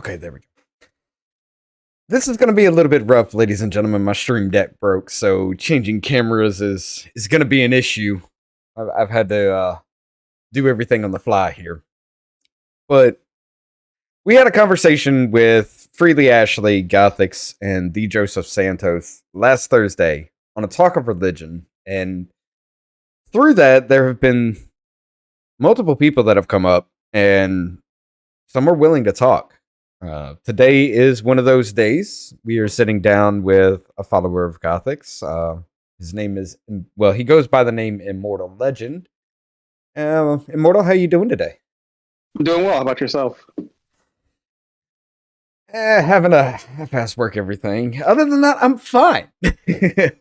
Okay, there we go. This is going to be a little bit rough, ladies and gentlemen. My stream deck broke, so changing cameras is going to be an issue. I've had to do everything on the fly here. But we had a conversation with Freely Ashley, Gothics, and TheeJosephSantos last Thursday on a talk of religion. And through that, there have been multiple people that have come up, and some are willing to talk. Today is one of those days. We are sitting down with a follower of Gothics. His name is, well, he goes by the name Immortal Legend. Immortal, how you doing today? I'm doing well. How about yourself? Having a half-ass work everything. Other than that, I'm fine. It's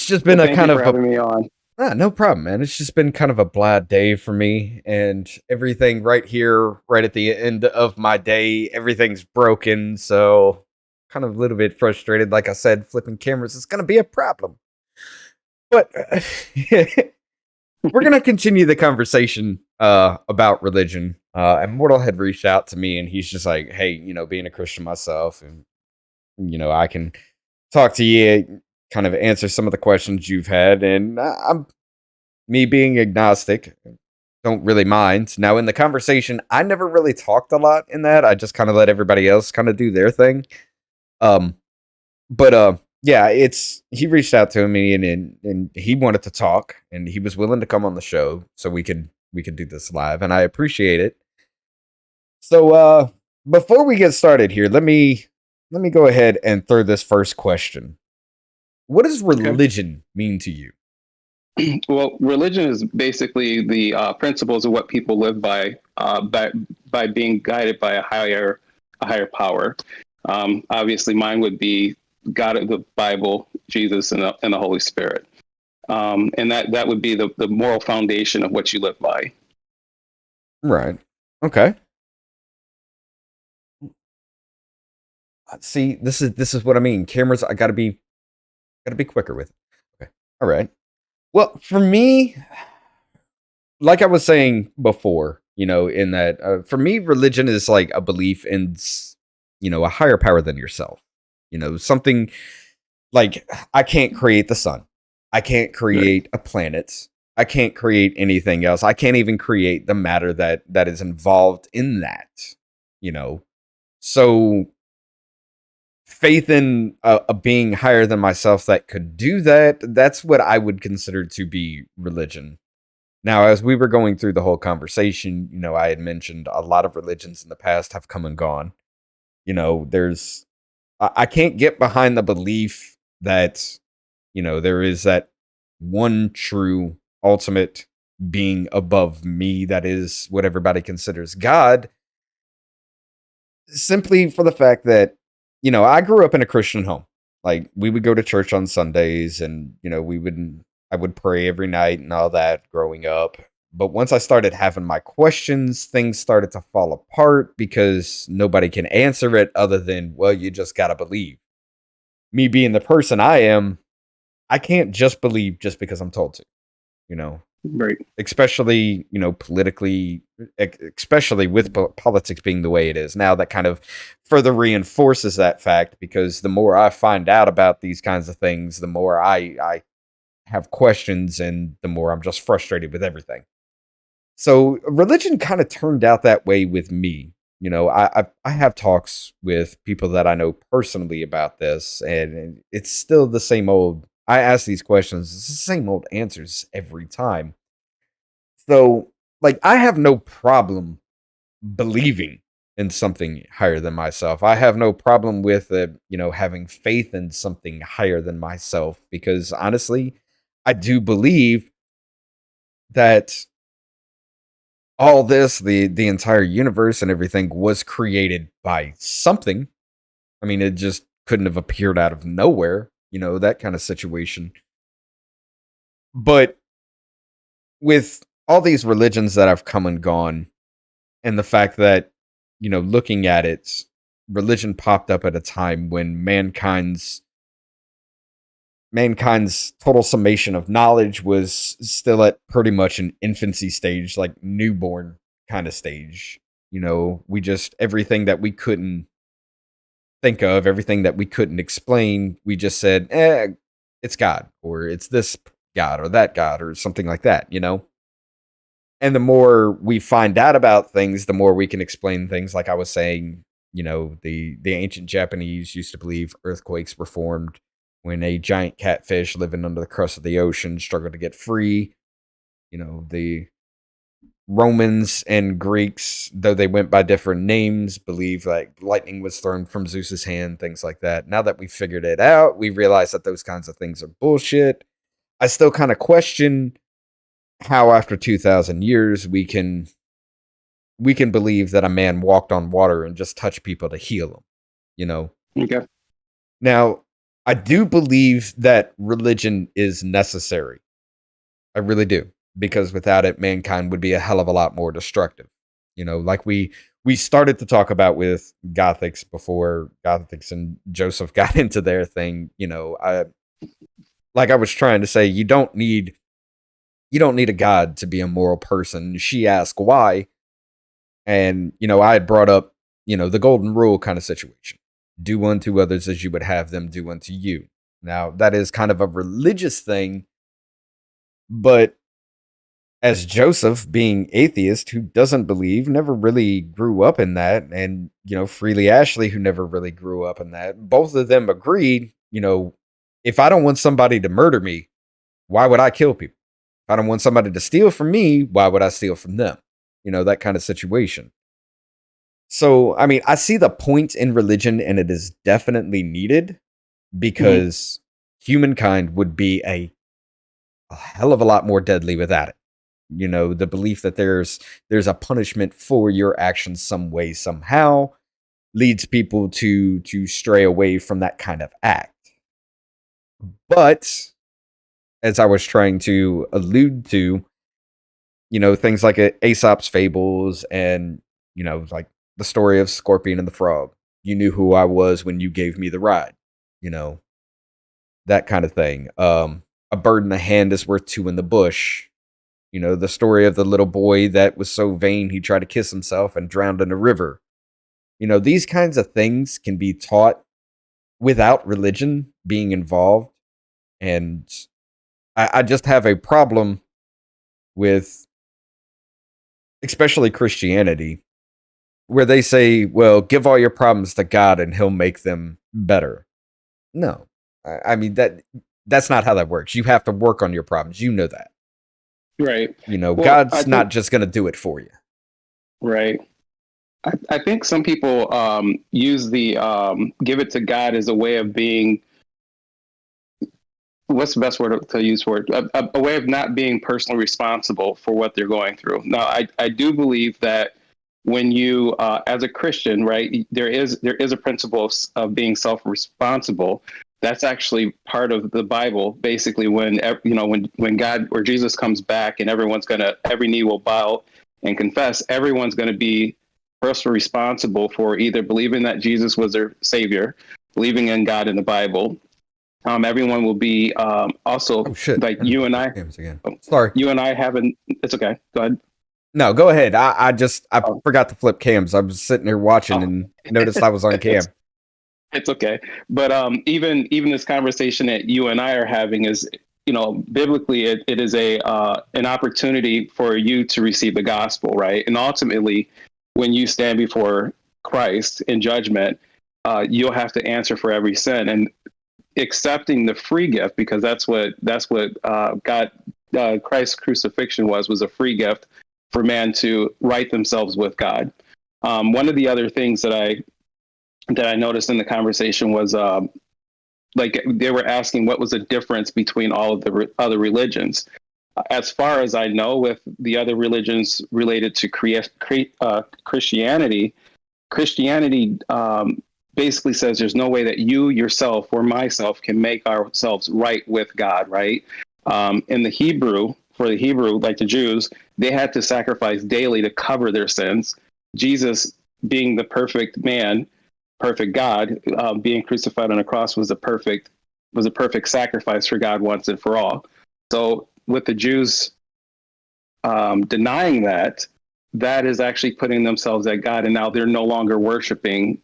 just been Thank you for having me on. No problem, man. It's just been kind of a blah day for me, and everything right here, right at the end of my day, everything's broken, so kind of a little bit frustrated. Like I said, flipping cameras is going to be a problem. But we're going to continue the conversation about religion. Immortal had reached out to me, and he's just like, hey, being a Christian myself, and, I can talk to you, kind of answer some of the questions you've had, and me being agnostic, don't really mind. Now, in the conversation, I never really talked a lot in that. I just kind of let everybody else kind of do their thing. Yeah, he reached out to me and he wanted to talk, and he was willing to come on the show so we could do this live, and I appreciate it. So before we get started here, let me go ahead and throw this first question. What does religion mean to you? Well, religion is basically the principles of what people live by being guided by a higher power. Obviously, mine would be God, the Bible, Jesus, and the Holy Spirit, and that would be the moral foundation of what you live by. Right. Okay. See, this is what I mean. Cameras, I gotta be quicker with it. Okay. All right. Well, for me, like I was saying before, in that for me, religion is like a belief in, a higher power than yourself. Something like I can't create the sun. I can't create a planet. I can't create anything else. I can't even create the matter that is involved in that. So faith in a being higher than myself that could do that's what I would consider to be religion. Now, as we were going through the whole conversation, I had mentioned a lot of religions in the past have come and gone. I can't get behind the belief that, there is that one true ultimate being above me that is what everybody considers God, simply for the fact that I grew up in a Christian home. Like, we would go to church on Sundays, and I would pray every night and all that growing up. But once I started having my questions, things started to fall apart because nobody can answer it other than, well, you just gotta believe. Me being the person I am, I can't just believe just because I'm told to. Right. Especially, politically, especially with politics being the way it is now, that kind of further reinforces that fact, because the more I find out about these kinds of things, the more I have questions, and the more I'm just frustrated with everything. So religion kind of turned out that way with me. I have talks with people that I know personally about this, and it's still the same old. I ask these questions, it's the same old answers every time. So, like, I have no problem believing in something higher than myself. I have no problem with having faith in something higher than myself, because honestly, I do believe that all this, the entire universe and everything, was created by something. I mean, it just couldn't have appeared out of nowhere, that kind of situation. But with all these religions that have come and gone, and the fact that, looking at it, religion popped up at a time when mankind's total summation of knowledge was still at pretty much an infancy stage, like newborn kind of stage. We just, everything that we couldn't think of, everything that we couldn't explain, we just said, it's God, or it's this God, or that God, or something like that. And the more we find out about things, the more we can explain things. Like I was saying, the ancient Japanese used to believe earthquakes were formed when a giant catfish living under the crust of the ocean struggled to get free. The Romans and Greeks, though they went by different names, believe like lightning was thrown from Zeus's hand, things like that. Now that we've figured it out, we realize that those kinds of things are bullshit. I still kind of question how after 2000 years we can believe that a man walked on water and just touched people to heal them. Okay. Now, I do believe that religion is necessary. I really do, because without it, mankind would be a hell of a lot more destructive. Like we started to talk about with Gothics before Gothics and Joseph got into their thing. Like I was trying to say, you don't need a god to be a moral person. She asked why, and I had brought up the golden rule kind of situation: do unto others as you would have them do unto you. Now that is kind of a religious thing, but as Joseph, being atheist, who doesn't believe, never really grew up in that, and Freely Ashley, who never really grew up in that, both of them agreed, if I don't want somebody to murder me, why would I kill people? If I don't want somebody to steal from me, why would I steal from them? That kind of situation. So, I mean, I see the point in religion, and it is definitely needed, because humankind would be a hell of a lot more deadly without it. The belief that there's a punishment for your actions some way, somehow, leads people to stray away from that kind of act. But as I was trying to allude to, things like Aesop's fables, and like the story of Scorpion and the Frog. You knew who I was when you gave me the ride. That kind of thing. A bird in the hand is worth two in the bush. The story of the little boy that was so vain he tried to kiss himself and drowned in a river. These kinds of things can be taught without religion being involved. And I just have a problem with, especially Christianity, where they say, well, give all your problems to God and he'll make them better. No. I mean, that's not how that works. You have to work on your problems. You know that. Right. Well, God's not just going to do it for you. Right. I think some people use the give it to God as a way of being, what's the best word to use for it? A way of not being personally responsible for what they're going through. Now, I do believe that when you, as a Christian, right, there is a principle of being self-responsible. That's actually part of the Bible. Basically, when God or Jesus comes back and every knee will bow and confess, everyone's going to be personally responsible for either believing that Jesus was their savior, believing in God in the Bible. Everyone will be also like you and I. Again. Sorry, you and I haven't. It's okay. Go ahead. No, go ahead. I forgot to flip cams. I was sitting here watching and noticed I was on cam. It's okay. But even this conversation that you and I are having is, biblically, it is an opportunity for you to receive the gospel, right? And ultimately, when you stand before Christ in judgment, you'll have to answer for every sin, and accepting the free gift, because that's what God, Christ's crucifixion was a free gift for man to right themselves with God. One of the other things that I noticed in the conversation was like they were asking what was the difference between all of the other religions. As far as I know, with the other religions related to Christianity basically says there's no way that you yourself or myself can make ourselves right with God, right? In the Hebrew, for the Hebrew, like the Jews, they had to sacrifice daily to cover their sins. Jesus, being the perfect man, perfect God, being crucified on a cross was a perfect sacrifice for God once and for all. So with the Jews denying that, that is actually putting themselves at God, and now they're no longer worshiping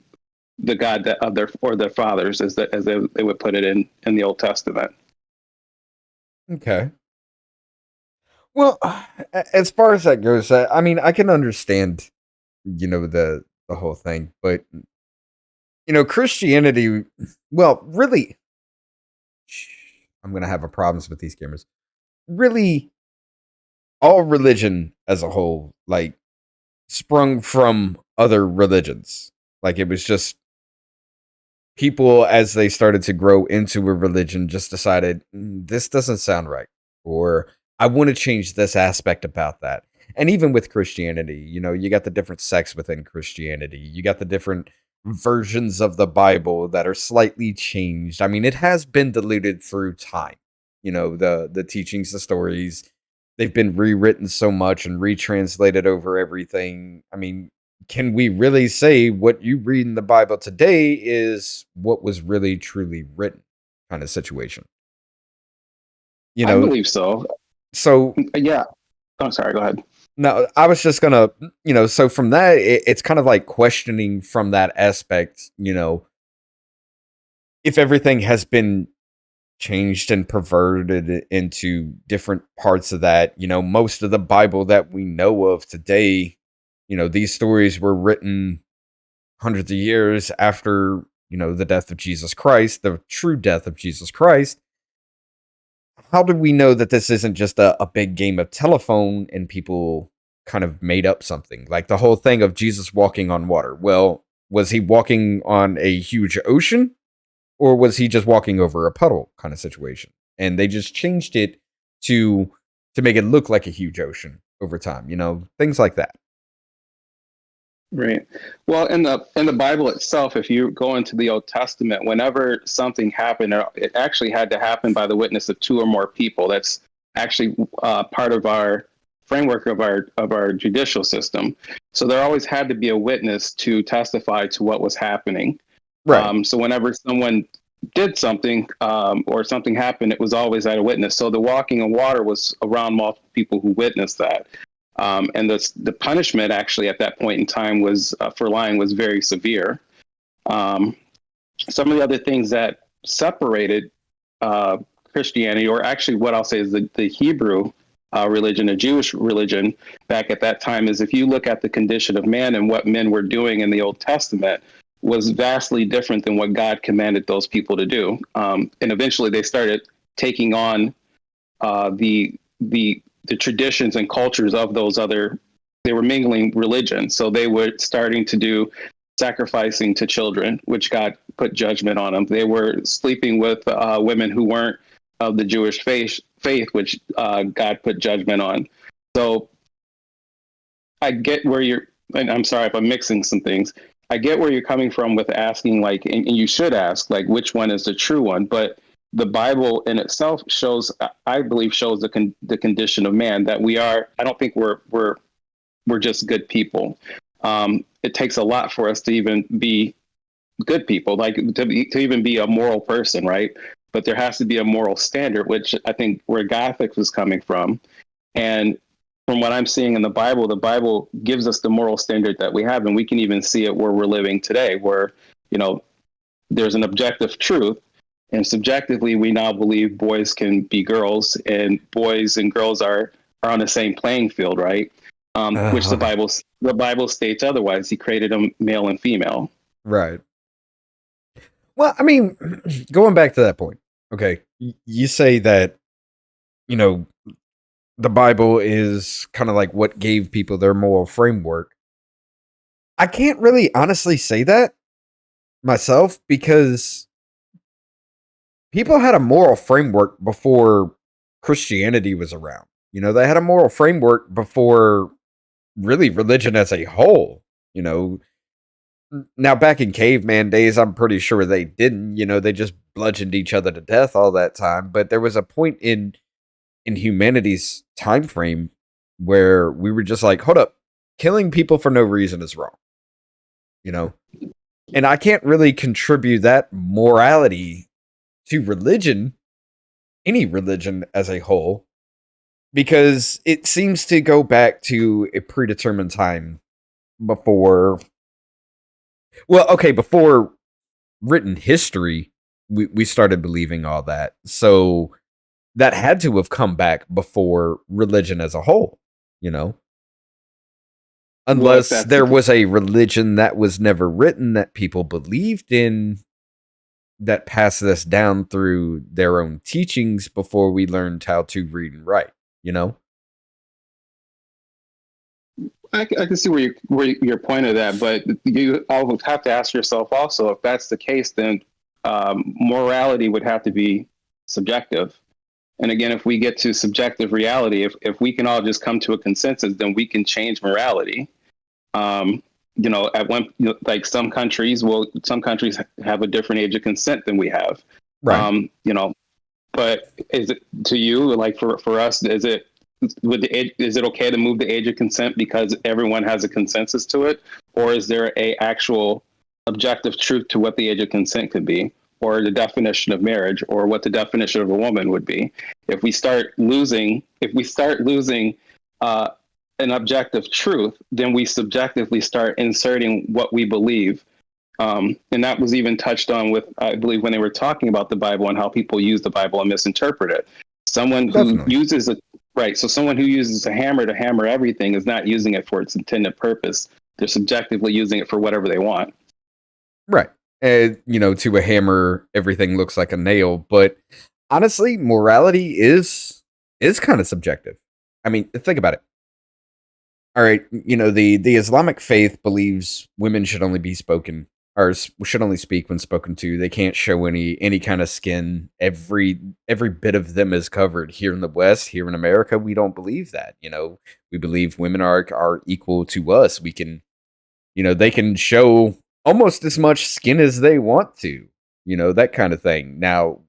the God that of their fathers, as they would put it in the Old Testament. Okay. Well, as far as that goes, I mean, I can understand, the whole thing, but Christianity, well, really, I'm gonna have a problems with these cameras. Really, all religion as a whole, like, sprung from other religions. Like, it was just people as they started to grow into a religion just decided this doesn't sound right, or I want to change this aspect about that. And even with Christianity, you got the different sects within Christianity, you got the different versions of the Bible that are slightly changed. I mean, it has been diluted through time. The teachings, the stories, they've been rewritten so much and retranslated over everything. I mean, can we really say what you read in the Bible today is what was really truly written, kind of situation? You I know, believe so. so Yeah. I'm sorry. Go ahead. no, I was just gonna, so from that, it's kind of like questioning from that aspect, if everything has been changed and perverted into different parts of that. Most of the Bible that we know of today, these stories were written hundreds of years after, the death of Jesus Christ, the true death of Jesus Christ. How do we know that this isn't just a big game of telephone and people kind of made up something? Like the whole thing of Jesus walking on water. Well, was he walking on a huge ocean, or was he just walking over a puddle kind of situation? And they just changed it to make it look like a huge ocean over time, things like that. Right. Well, in the Bible itself, if you go into the Old Testament, whenever something happened, it actually had to happen by the witness of two or more people. That's actually part of our framework of our judicial system. So there always had to be a witness to testify to what was happening. Right. So whenever someone did something or something happened, it was always at a witness. So the walking on water was around multiple people who witnessed that. And the punishment actually at that point in time was for lying was very severe. Some of the other things that separated Christianity, or actually what I'll say is the Hebrew religion, the Jewish religion back at that time, is if you look at the condition of man and what men were doing in the Old Testament was vastly different than what God commanded those people to do. And eventually they started taking on the traditions and cultures of those other, they were mingling religion. So they were starting to do sacrificing to children, which God put judgment on them. They were sleeping with women who weren't of the Jewish faith, which God put judgment on. So I get where you're, and I'm sorry if I'm mixing some things. I get where you're coming from with asking, like, and you should ask, like, which one is the true one? But the Bible in itself shows, I believe, shows the condition of man, that we are. I don't think we're just good people. It takes a lot for us to even be good people, like to even be a moral person, right? But there has to be a moral standard, which I think where Gothic was coming from, and from what I'm seeing in the Bible gives us the moral standard that we have, and we can even see it where we're living today, where there's an objective truth. And subjectively, we now believe boys can be girls, and boys and girls are on the same playing field, right? Which the Bible states otherwise. He created them male and female. Right. Well, I mean, going back to that point, okay, you say that the Bible is kind of like what gave people their moral framework. I can't really honestly say that myself, because people had a moral framework before Christianity was around. They had a moral framework before really religion as a whole. Now back in caveman days, I'm pretty sure they didn't. They just bludgeoned each other to death all that time. But there was a point in humanity's time frame where we were just like, hold up, killing people for no reason is wrong. And I can't really contribute that morality to religion, any religion as a whole, because it seems to go back to a predetermined time before, well, okay, before written history, we started believing all that. So that had to have come back before religion as a whole, you know? Well, if Unless that's the there was a religion that was never written that people believed in that passed us down through their own teachings before we learned how to read and write, you know? I can see where your point of that, but you always have to ask yourself also, if that's the case, then morality would have to be subjective. And again, if we get to subjective reality, if we can all just come to a consensus, then we can change morality. At one, like some countries, some countries have a different age of consent than we have. Right. But is it to you, like for us, is it okay to move the age of consent because everyone has a consensus to it, or is there a actual objective truth to what the age of consent could be, or the definition of marriage, or what the definition of a woman would be? If we start losing an objective truth, then we subjectively start inserting what we believe. And that was even touched on with, I believe, when they were talking about the Bible and how people use the Bible and misinterpret it. Someone who Definitely. uses a Right. So someone who uses a hammer to hammer everything is not using it for its intended purpose. They're subjectively using it for whatever they want. Right. And, to a hammer, everything looks like a nail. But honestly, morality is kind of subjective. I mean, think about it. All right, the Islamic faith believes women should only be spoken or should only speak when spoken to. They can't show any kind of skin. Every bit of them is covered. Here in the West, here in America, we don't believe that. We believe women are equal to us. We can, they can show almost as much skin as they want to. That kind of thing. Now,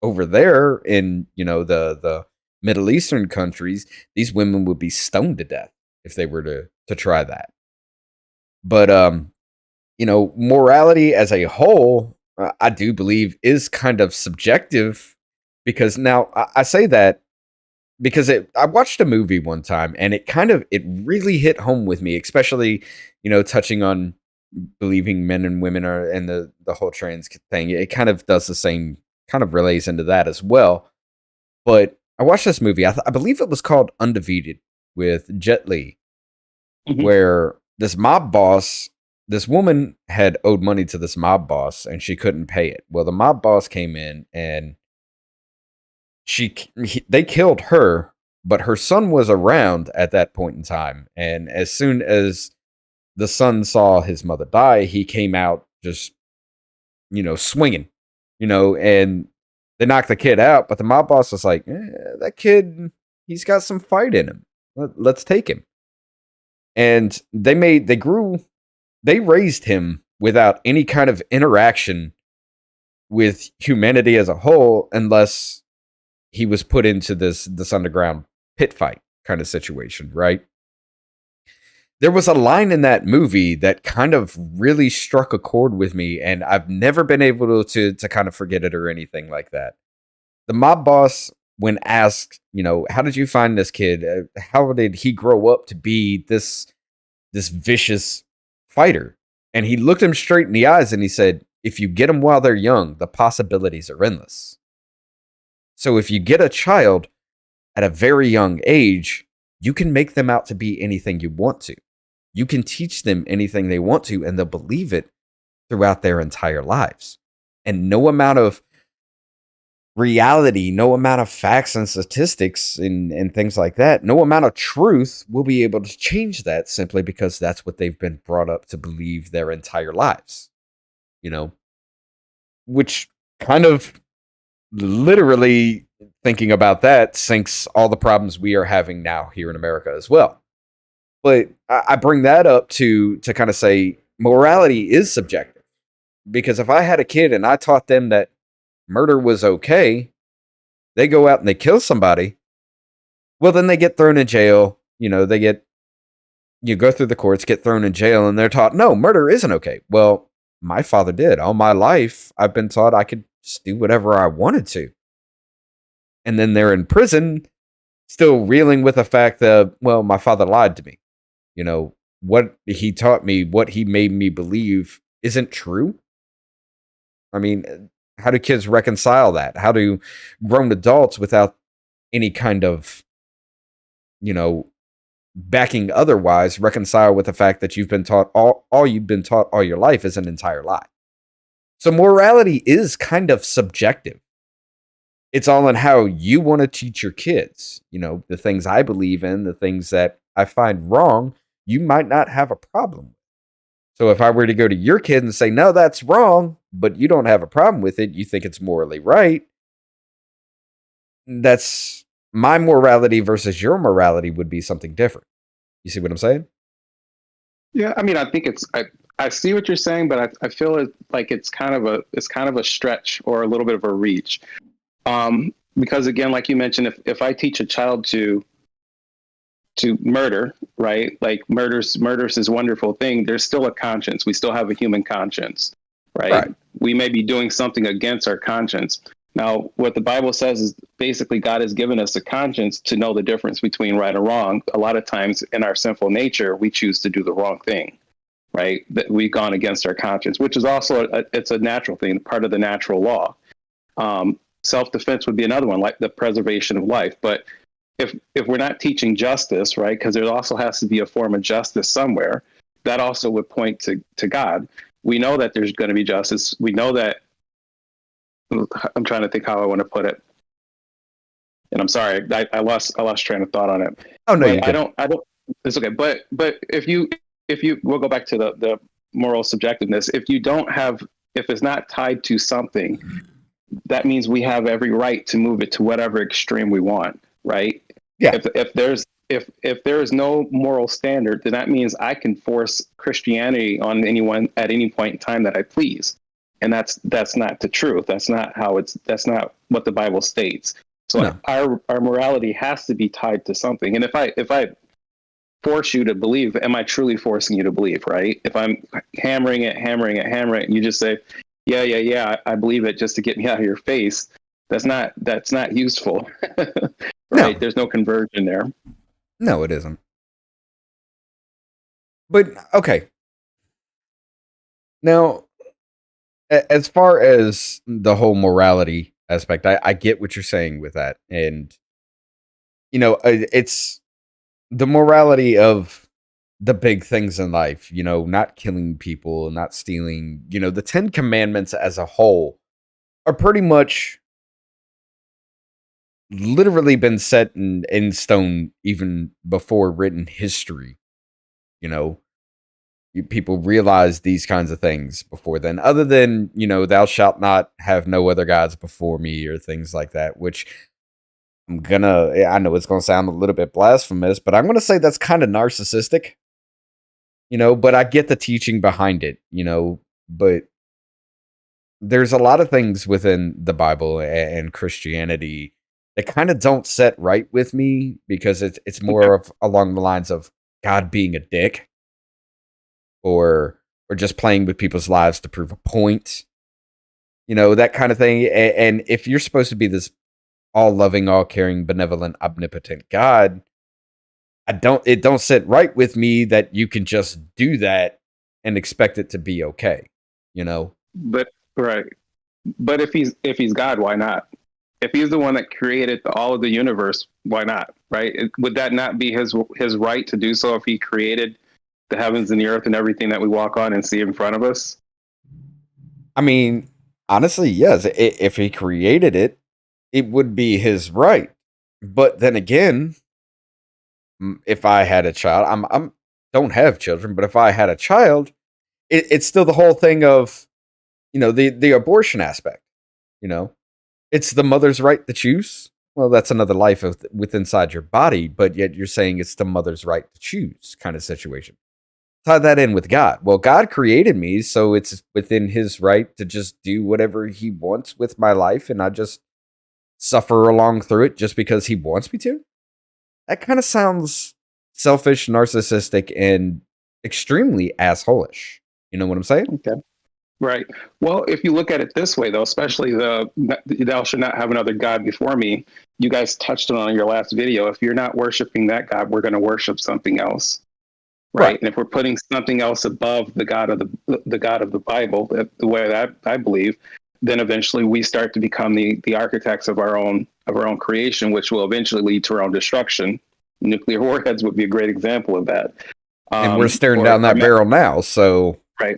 over there in the Middle Eastern countries, these women would be stoned to death if they were to try that. But morality as a whole, I do believe is kind of subjective because now I say that because I watched a movie one time and it really hit home with me, especially touching on believing men and women are and the whole trans thing. It kind of does the same, kind of relays into that as well. But I watched this movie. I believe it was called Undefeated with Jet Li, Mm-hmm. where this woman had owed money to this mob boss and she couldn't pay it. Well, the mob boss came in and they killed her, but her son was around at that point in time. And as soon as the son saw his mother die, he came out just, swinging, and they knocked the kid out. But the mob boss was like, that kid, he's got some fight in him. Let's take him. And they raised him without any kind of interaction with humanity as a whole, unless he was put into this underground pit fight kind of situation, right? There was a line in that movie that kind of really struck a chord with me, and I've never been able to kind of forget it or anything like that. The mob boss, when asked, how did you find this kid? How did he grow up to be this vicious fighter? And he looked him straight in the eyes and he said, if you get them while they're young, the possibilities are endless. So if you get a child at a very young age, you can make them out to be anything you want to. You can teach them anything they want to, and they'll believe it throughout their entire lives. And no amount of reality, no amount of facts and statistics and things like that, no amount of truth will be able to change that, simply because that's what they've been brought up to believe their entire lives. Which kind of literally, thinking about that, sinks all the problems we are having now here in America as well. But I bring that up to kind of say morality is subjective. Because if I had a kid and I taught them that murder was okay, they go out and they kill somebody, well, then they get thrown in jail. You go through the courts, get thrown in jail, and they're taught, no, murder isn't okay. Well, my father did. All my life, I've been taught I could just do whatever I wanted to. And then they're in prison still reeling with the fact that, well, my father lied to me. What he taught me, what he made me believe isn't true. I mean, how do kids reconcile that? How do grown adults without any kind of, you know, backing otherwise reconcile with the fact that you've been taught all you've been taught all your life is an entire lie? So morality is kind of subjective. It's all in how you want to teach your kids. The things I believe in, the things that I find wrong, you might not have a problem with. So if I were to go to your kid and say, no, that's wrong, but you don't have a problem with it, you think it's morally right, that's my morality versus your morality would be something different. You see what I'm saying? Yeah, I mean, I think I see what you're saying, but I feel like it's kind of a stretch or a little bit of a reach. Because again, like you mentioned, if I teach a child to murder, right? Like murder's this wonderful thing. There's still a conscience. We still have a human conscience, right? We may be doing something against our conscience. Now, what the Bible says is basically God has given us a conscience to know the difference between right and wrong. A lot of times in our sinful nature, we choose to do the wrong thing, right? That we've gone against our conscience, which is also it's a natural thing, part of the natural law. Self-defense would be another one, like the preservation of life. But if we're not teaching justice, right, because there also has to be a form of justice somewhere, that also would point to God. We know that there's going to be justice. We know that. I'm trying to think how I want to put it, and I'm sorry, I lost train of thought on it. Oh no, I don't. It's okay. But if we'll go back to the moral subjectiveness. If it's not tied to something, that means we have every right to move it to whatever extreme we want, right? Yeah. If there is no moral standard, then that means I can force Christianity on anyone at any point in time that I please. And that's not the truth. That's not what the Bible states. So no. Our morality has to be tied to something. And if I force you to believe, am I truly forcing you to believe, right? If I'm hammering it, and you just say, yeah, I believe it just to get me out of your face, that's not useful. Right? No. There's no conversion there. No, it isn't. But okay. Now, as far as the whole morality aspect, I get what you're saying with that. And, it's the morality of the big things in life, not killing people, not stealing, the 10 Commandments as a whole are pretty much literally been set in stone even before written history. People realize these kinds of things before then, other than, thou shalt not have no other gods before me or things like that, which I know it's going to sound a little bit blasphemous, but I'm going to say that's kind of narcissistic, but I get the teaching behind it, but there's a lot of things within the Bible and Christianity that kind of don't set right with me because it's more of along the lines of God being a dick. Or just playing with people's lives to prove a point, that kind of thing. And if you're supposed to be this all-loving, all-caring, benevolent, omnipotent God, it don't sit right with me that you can just do that and expect it to be okay, But right, but if he's God, why not? If he's the one that created all of the universe, why not? Right? Would that not be his right to do so if he created the heavens and the earth and everything that we walk on and see in front of us? I mean, honestly, yes. If he created it, it would be his right. But then again, if I had a child, I'm don't have children, but if I had a child, it's still the whole thing of, the abortion aspect. It's the mother's right to choose. Well, that's another life within inside your body, but yet you're saying it's the mother's right to choose kind of situation. Tie that in with God. Well, God created me, so it's within his right to just do whatever he wants with my life and not just suffer along through it just because he wants me to. That kind of sounds selfish, narcissistic, and extremely assholish. You know what I'm saying? Okay. Right. Well, if you look at it this way, though, especially the "thou shalt not have another god before me," you guys touched on your last video. If you're not worshiping that God, we're going to worship something else, Right. right? And if we're putting something else above the God of the God of the Bible, the way that I believe, then eventually we start to become the architects of our own creation, which will eventually lead to our own destruction. Nuclear warheads would be a great example of that. And we're staring Or down that barrel now. So right.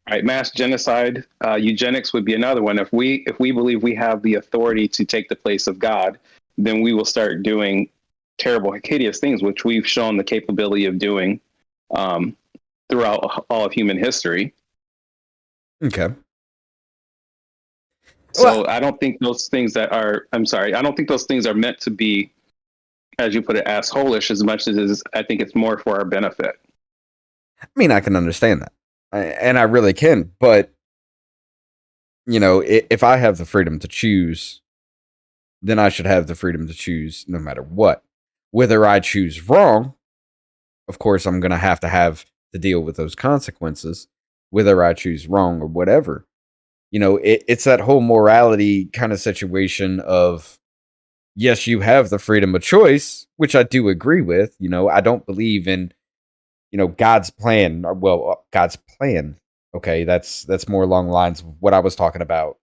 Right, mass genocide, eugenics would be another one. If we believe we have the authority to take the place of God, then we will start doing terrible, hideous things, which we've shown the capability of doing throughout all of human history. okay. So Well, I don't think those things I don't think those things are meant to be, as you put it, assholish as much as I think it's more for our benefit. I mean, I can understand that, and I really can. But if I have the freedom to choose, then I should have the freedom to choose no matter what. Whether I choose wrong, of course, I'm going to have to deal with those consequences, whether I choose wrong or whatever. It's that whole morality kind of situation of, yes, you have the freedom of choice, which I do agree with. I don't believe in, God's plan. Well, God's plan. Okay, that's more along the lines of what I was talking about.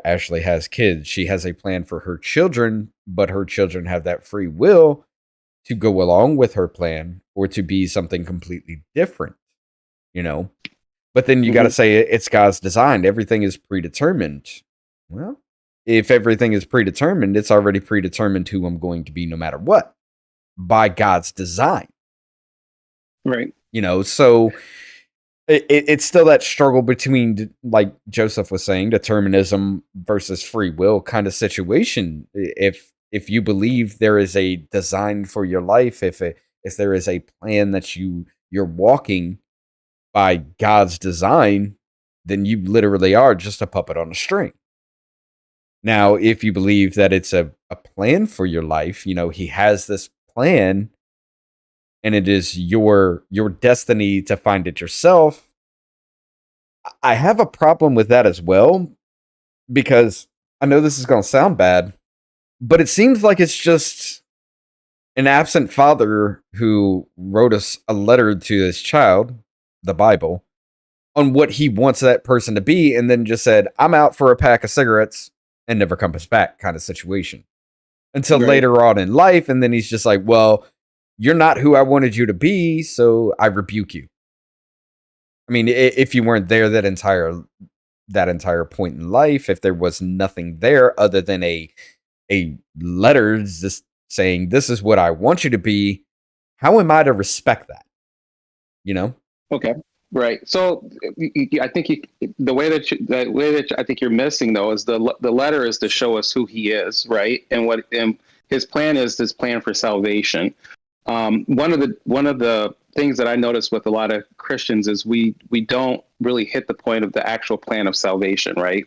Ashley has kids. She has a plan for her children, but her children have that free will to go along with her plan or to be something completely different, you know? But then you got to Mm-hmm. say it's God's design. Everything is predetermined. Well, if everything is predetermined, it's already predetermined who I'm going to be no matter what by God's design, Right. So it's still that struggle between, like Joseph was saying, determinism versus free will kind of situation. If you believe there is a design for your life, if there is a plan that you're walking by God's design, then you literally are just a puppet on a string. Now, if you believe that it's a plan for your life, he has this plan and it is your destiny to find it yourself. I have a problem with that as well, because I know this is going to sound bad, but it seems like it's just an absent father who wrote us a letter to his child, the Bible, on what he wants that person to be, and then just said, "I'm out for a pack of cigarettes," and never comes back, kind of situation. Until Right. later on in life, and then he's just like, "Well, you're not who I wanted you to be, so I rebuke you." I mean, if you weren't there that entire point in life, if there was nothing there other than a letter just saying, "This is what I want you to be," how am I to respect that? You know? Okay. Right. So I think the way that I think you're missing though is the letter is to show us who he is, right? And his plan is this plan for salvation. One of the things that I notice with a lot of Christians is we don't really hit the point of the actual plan of salvation, right?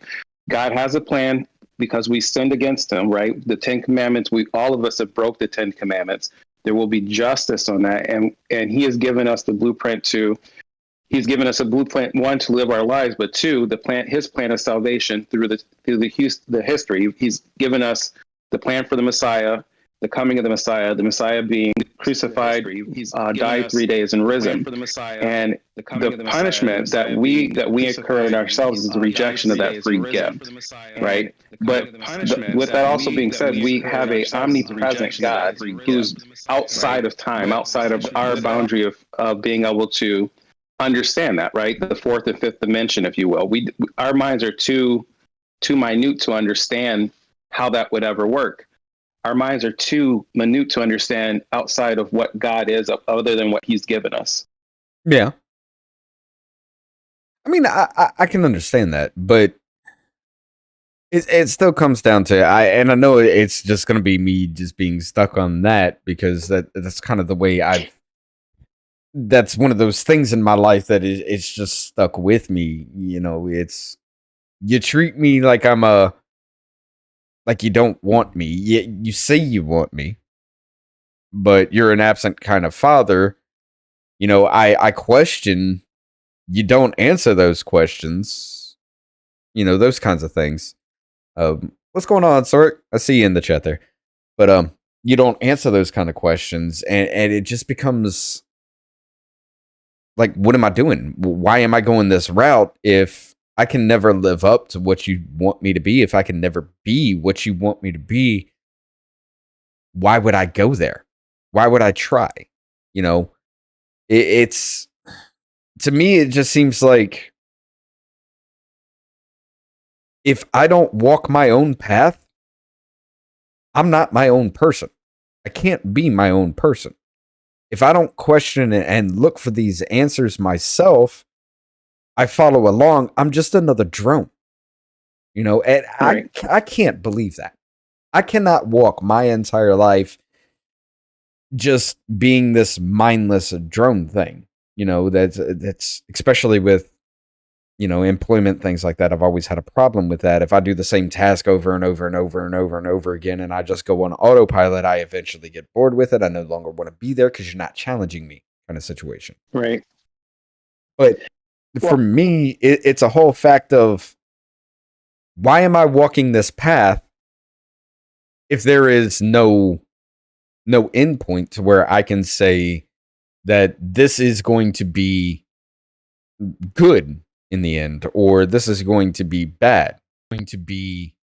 God has a plan because we sinned against him, right? The Ten Commandments, all of us have broke the Ten Commandments. There will be justice on that, and he has given us the blueprint to. He's given us a blueprint, one, to live our lives, but two, his plan of salvation through the history. He's given us the plan for the Messiah, the coming of the Messiah being crucified, died 3 days and risen. And the punishment that we incur in ourselves is the rejection of that free gift, right? But with that also being said, we have a omnipresent God who's outside of time, outside of our boundary of being able to understand that, right? The fourth and fifth dimension, if you will. Our minds are too minute to understand how that would ever work. Our minds are too minute to understand outside of what God is, other than what he's given us. Yeah. I mean, I can understand that, but it still comes down to and I know it's just going to be me just being stuck on that, because that's kind of the way that's one of those things in my life that it's just stuck with me. It's, you treat me like like you don't want me. You say you want me, but you're an absent kind of father. I question, you don't answer those questions. those kinds of things. What's going on, Sork? I see you in the chat there. But you don't answer those kind of questions, and it just becomes like, what am I doing? Why am I going this route if I can never live up to what you want me to be? If I can never be what you want me to be, why would I go there? Why would I try? It's to me, it just seems like if I don't walk my own path, I'm not my own person. I can't be my own person. If I don't question it and look for these answers myself, I follow along. I'm just another drone. And Right. I can't believe that. I cannot walk my entire life just being this mindless drone thing. That's especially with employment, things like that. I've always had a problem with that. If I do the same task over and over and over and over and over again, and I just go on autopilot, I eventually get bored with it. I no longer want to be there because you're not challenging me, kind of situation. Right. But for me, it's a whole fact of, why am I walking this path if there is no end point to where I can say that this is going to be good in the end, or this is going to be bad, going to be.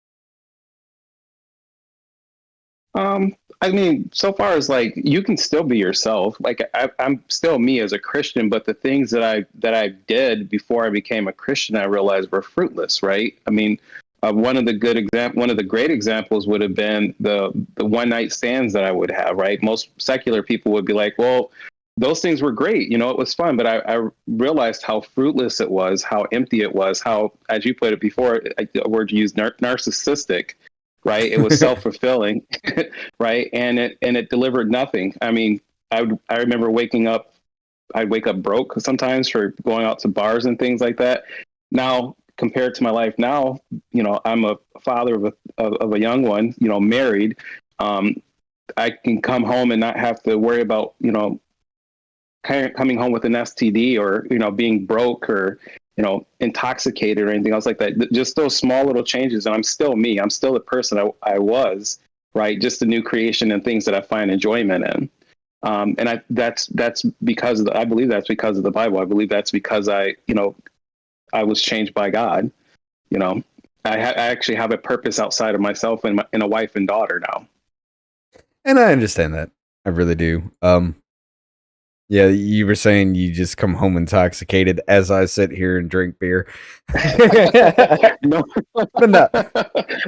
I mean, so far as like, you can still be yourself. Like I'm still me as a Christian, but the things that I did before I became a Christian, I realized were fruitless. Right? I mean, one of the great examples would have been the one night stands that I would have. Right? Most secular people would be like, well, those things were great. It was fun, but I realized how fruitless it was, how empty it was, how, as you put it before, a word you used, narcissistic. Right, it was self-fulfilling, right, and it delivered nothing. I mean, I remember waking up. I'd wake up broke sometimes for going out to bars and things like that. Now, compared to my life now, I'm a father of a young one. Married. I can come home and not have to worry about coming home with an STD, or being broke, or intoxicated, or anything else like that. Just those small little changes, and I'm still me. I'm still the person I was, right? Just a new creation and things that I find enjoyment in. And that's because I believe that's because of the Bible. I believe that's because I was changed by God. I actually have a purpose outside of myself, and a wife and daughter now. And I understand that. I really do. Yeah, you were saying you just come home intoxicated as I sit here and drink beer. No, but no,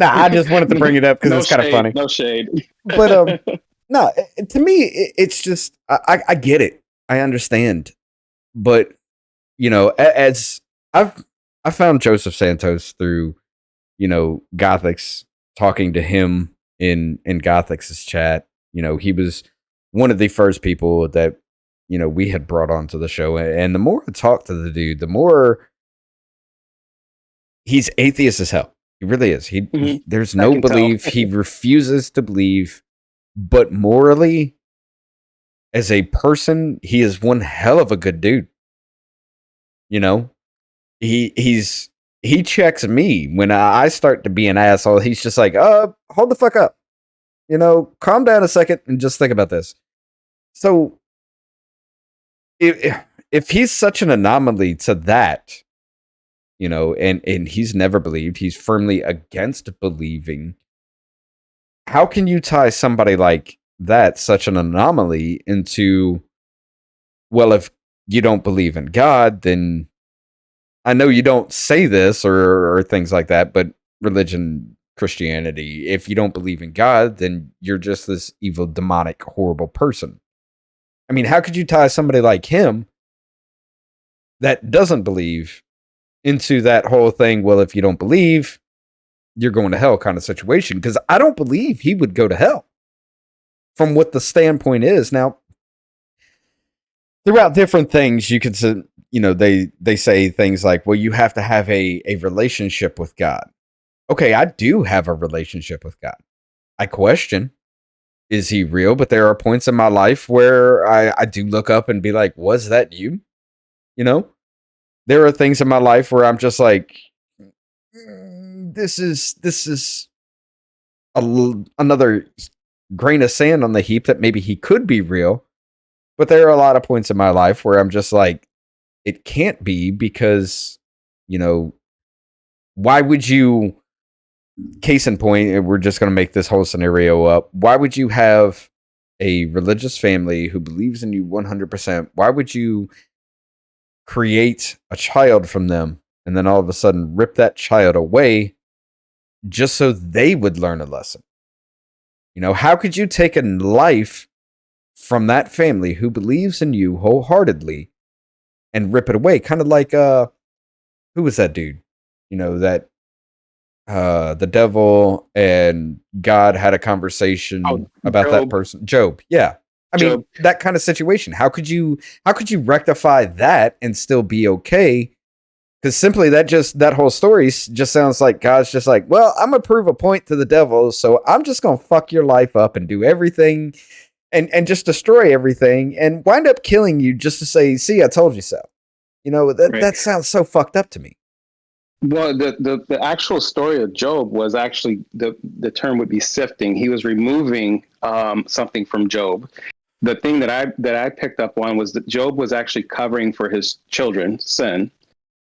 I just wanted to bring it up because it's kind of funny. No shade. But no, to me, it's just I get it. I understand. But as I found TheeJosephSantos through Gothics, talking to him in Gothics' chat. He was one of the first people that we had brought onto the show. And the more I talk to the dude, the more he's atheist as hell. He really is. There's no belief. He refuses to believe. But morally, as a person, he is one hell of a good dude. He checks me when I start to be an asshole. He's just like, hold the fuck up. Calm down a second and just think about this. So if he's such an anomaly to that, and he's never believed, he's firmly against believing, how can you tie somebody like that, such an anomaly, into, well, if you don't believe in God, then I know you don't say this or things like that, but religion, Christianity, if you don't believe in God, then you're just this evil, demonic, horrible person. I mean, how could you tie somebody like him that doesn't believe into that whole thing? Well, if you don't believe, you're going to hell kind of situation. Because I don't believe he would go to hell from what the standpoint is. Now, throughout different things, you could say, they say things like, well, you have to have a relationship with God. Okay, I do have a relationship with God. I question, is he real? But there are points in my life where I do look up and be like, was that you? There are things in my life where I'm just like, this is another grain of sand on the heap that maybe he could be real, but there are a lot of points in my life where I'm just like, it can't be, because why would you? Case in point, we're just going to make this whole scenario up. Why would you have a religious family who believes in you 100%? Why would you create a child from them and then all of a sudden rip that child away just so they would learn a lesson? How could you take a life from that family who believes in you wholeheartedly and rip it away? Kind of like, who was that dude? That the devil and God had a conversation about that person. Job. Yeah. I mean, that kind of situation. How could you rectify that and still be okay? Because simply that whole story just sounds like God's just like, well, I'm gonna prove a point to the devil, so I'm just gonna fuck your life up and do everything and just destroy everything and wind up killing you just to say, see, I told you so. That sounds so fucked up to me. Well, the actual story of Job was actually, the term would be sifting. He was removing something from Job. The thing that I picked up on was that Job was actually covering for his children's sin,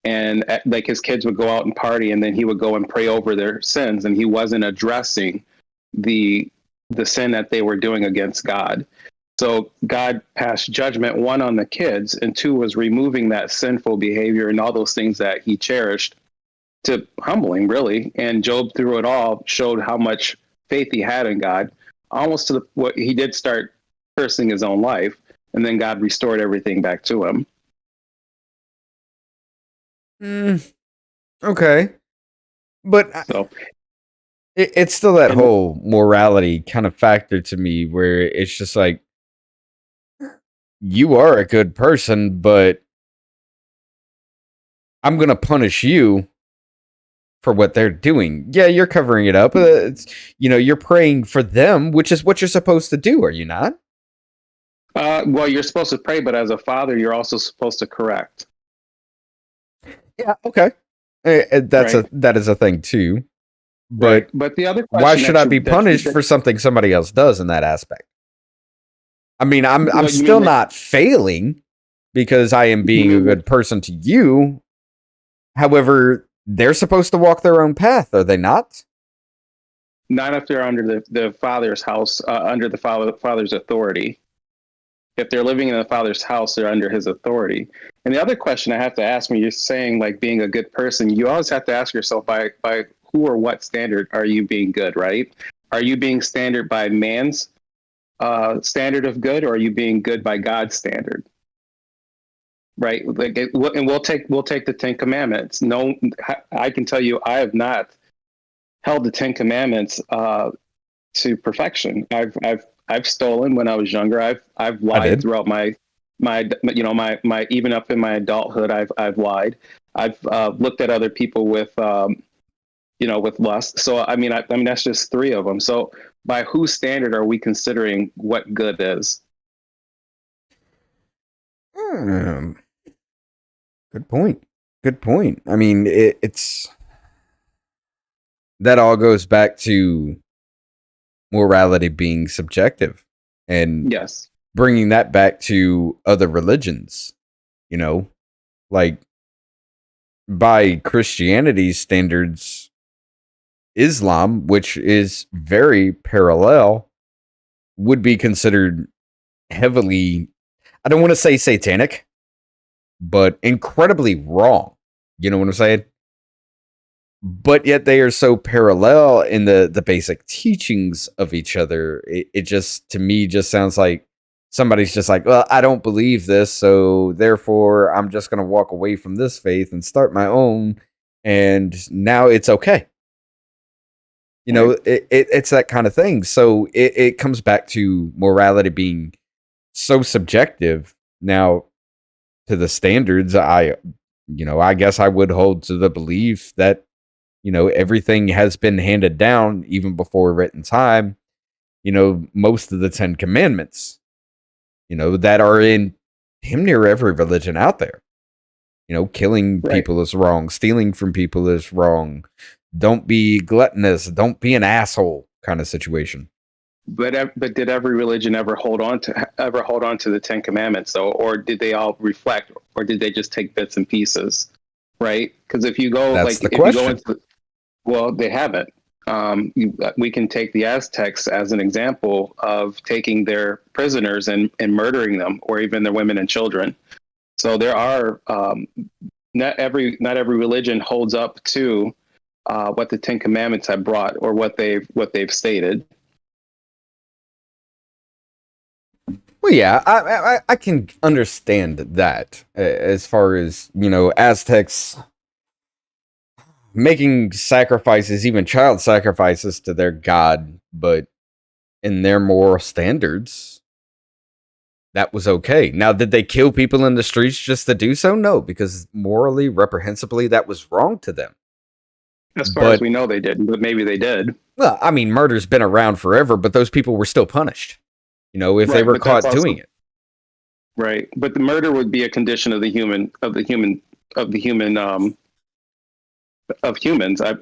and like his kids would go out and party, and then he would go and pray over their sins, and he wasn't addressing the sin that they were doing against God. So God passed judgment, one, on the kids, and two, was removing that sinful behavior and all those things that he cherished, to humble him, really. And Job, through it all, showed how much faith he had in God, almost to what he did start cursing his own life, and then God restored everything back to him. Okay, but it's still that whole morality kind of factor to me, where it's just like, you are a good person, but I'm gonna punish you for what they're doing. Yeah, you're covering it up. You're praying for them, which is what you're supposed to do, are you not? Well, you're supposed to pray, but as a father, you're also supposed to correct. Yeah, okay. That is a thing too. But right. But the other question, why should I be punished for something somebody else does in that aspect? I mean, I'm still not failing because I am being a good person to you. However, they're supposed to walk their own path, are they not? Not if they're under the father's house, under the father's authority. If they're living in the father's house, they're under his authority. And the other question I have to ask, when you're saying like being a good person, you always have to ask yourself, by who or what standard are you being good, right? Are you being standard by man's standard of good, or are you being good by God's standard? Right. And we'll take the 10 Commandments. No, I can tell you, I have not held the 10 Commandments to perfection. I've stolen when I was younger. I've lied throughout my even up in my adulthood. I've lied. I've looked at other people with with lust. So I mean that's just 3 of them. So by whose standard are we considering what good is? Good point. I mean, it's that all goes back to morality being subjective, and yes, bringing that back to other religions. Like by Christianity's standards, Islam, which is very parallel, would be considered heavily, I don't want to say satanic, but incredibly wrong. You know what I'm saying? But yet they are so parallel in the basic teachings of each other. It just, to me, just sounds like somebody's just like, well, I don't believe this, so therefore I'm just going to walk away from this faith and start my own, and now it's okay. It's that kind of thing. So it comes back to morality being so subjective. Now, to the standards, I guess I would hold to the belief that, everything has been handed down even before written time. Most of the 10 Commandments, that are in damn near every religion out there. Killing people is wrong. Stealing from people is wrong. don't be gluttonous, don't be an asshole kind of situation. But did every religion ever hold on to the Ten Commandments though, or did they all reflect, or did they just take bits and pieces? Right? Because if you go That's the if you go question. into well, they haven't. We can take the Aztecs as an example of taking their prisoners and murdering them, or even their women and children. So there are not every religion holds up to what the Ten Commandments have brought, or what they've stated. Well, yeah, I can understand that as far as, Aztecs making sacrifices, even child sacrifices to their god, but in their moral standards, that was okay. Now, did they kill people in the streets just to do so? No, because morally, reprehensibly, that was wrong to them. As far as we know, they didn't, but maybe they did. Well, I mean, murder's been around forever, but those people were still punished. If they were caught doing it. Right, but the murder would be a condition of humans.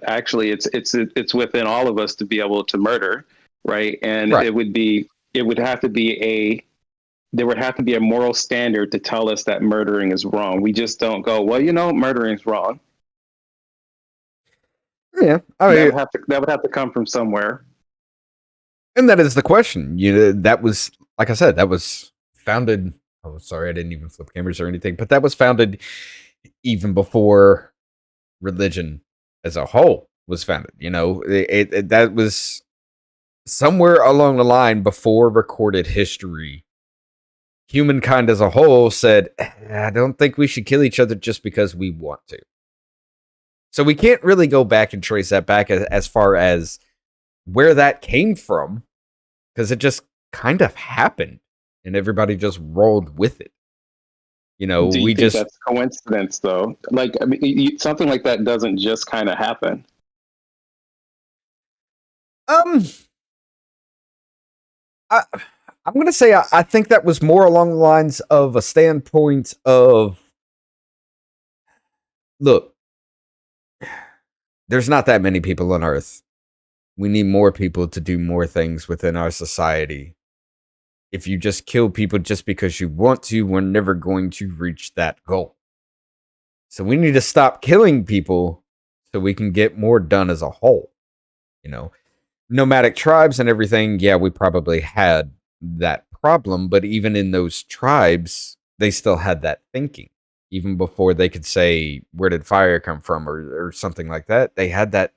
Actually, it's within all of us to be able to murder, right? And right. there would have to be a moral standard to tell us that murdering is wrong. We just don't go, well, murdering is wrong. Yeah, that would have to come from somewhere. And that is the question. That was, like I said, that was founded. Oh, sorry, I didn't even flip cameras or anything, but that was founded even before religion as a whole was founded. That was somewhere along the line before recorded history. Humankind as a whole said, I don't think we should kill each other just because we want to. So we can't really go back and trace that back as far as where that came from, because it just kind of happened and everybody just rolled with it. Do you think that's coincidence though? Like, I mean, something like that doesn't just kind of happen. I'm going to say I think that was more along the lines of a standpoint of, look, there's not that many people on Earth. We need more people to do more things within our society. If you just kill people just because you want to, we're never going to reach that goal. So we need to stop killing people so we can get more done as a whole. Nomadic tribes and everything, yeah, we probably had that problem, but even in those tribes, they still had that thinking. Even before they could say, where did fire come from, or something like that, they had that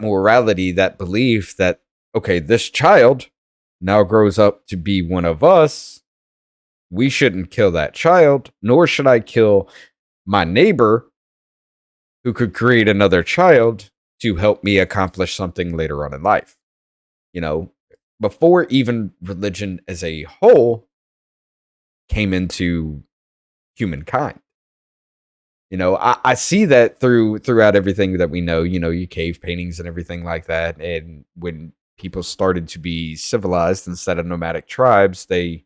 morality, that belief that, okay, this child now grows up to be one of us. We shouldn't kill that child, nor should I kill my neighbor who could create another child to help me accomplish something later on in life. Before even religion as a whole came into humankind. I see that throughout everything that we know, your cave paintings and everything like that. And when people started to be civilized instead of nomadic tribes, they...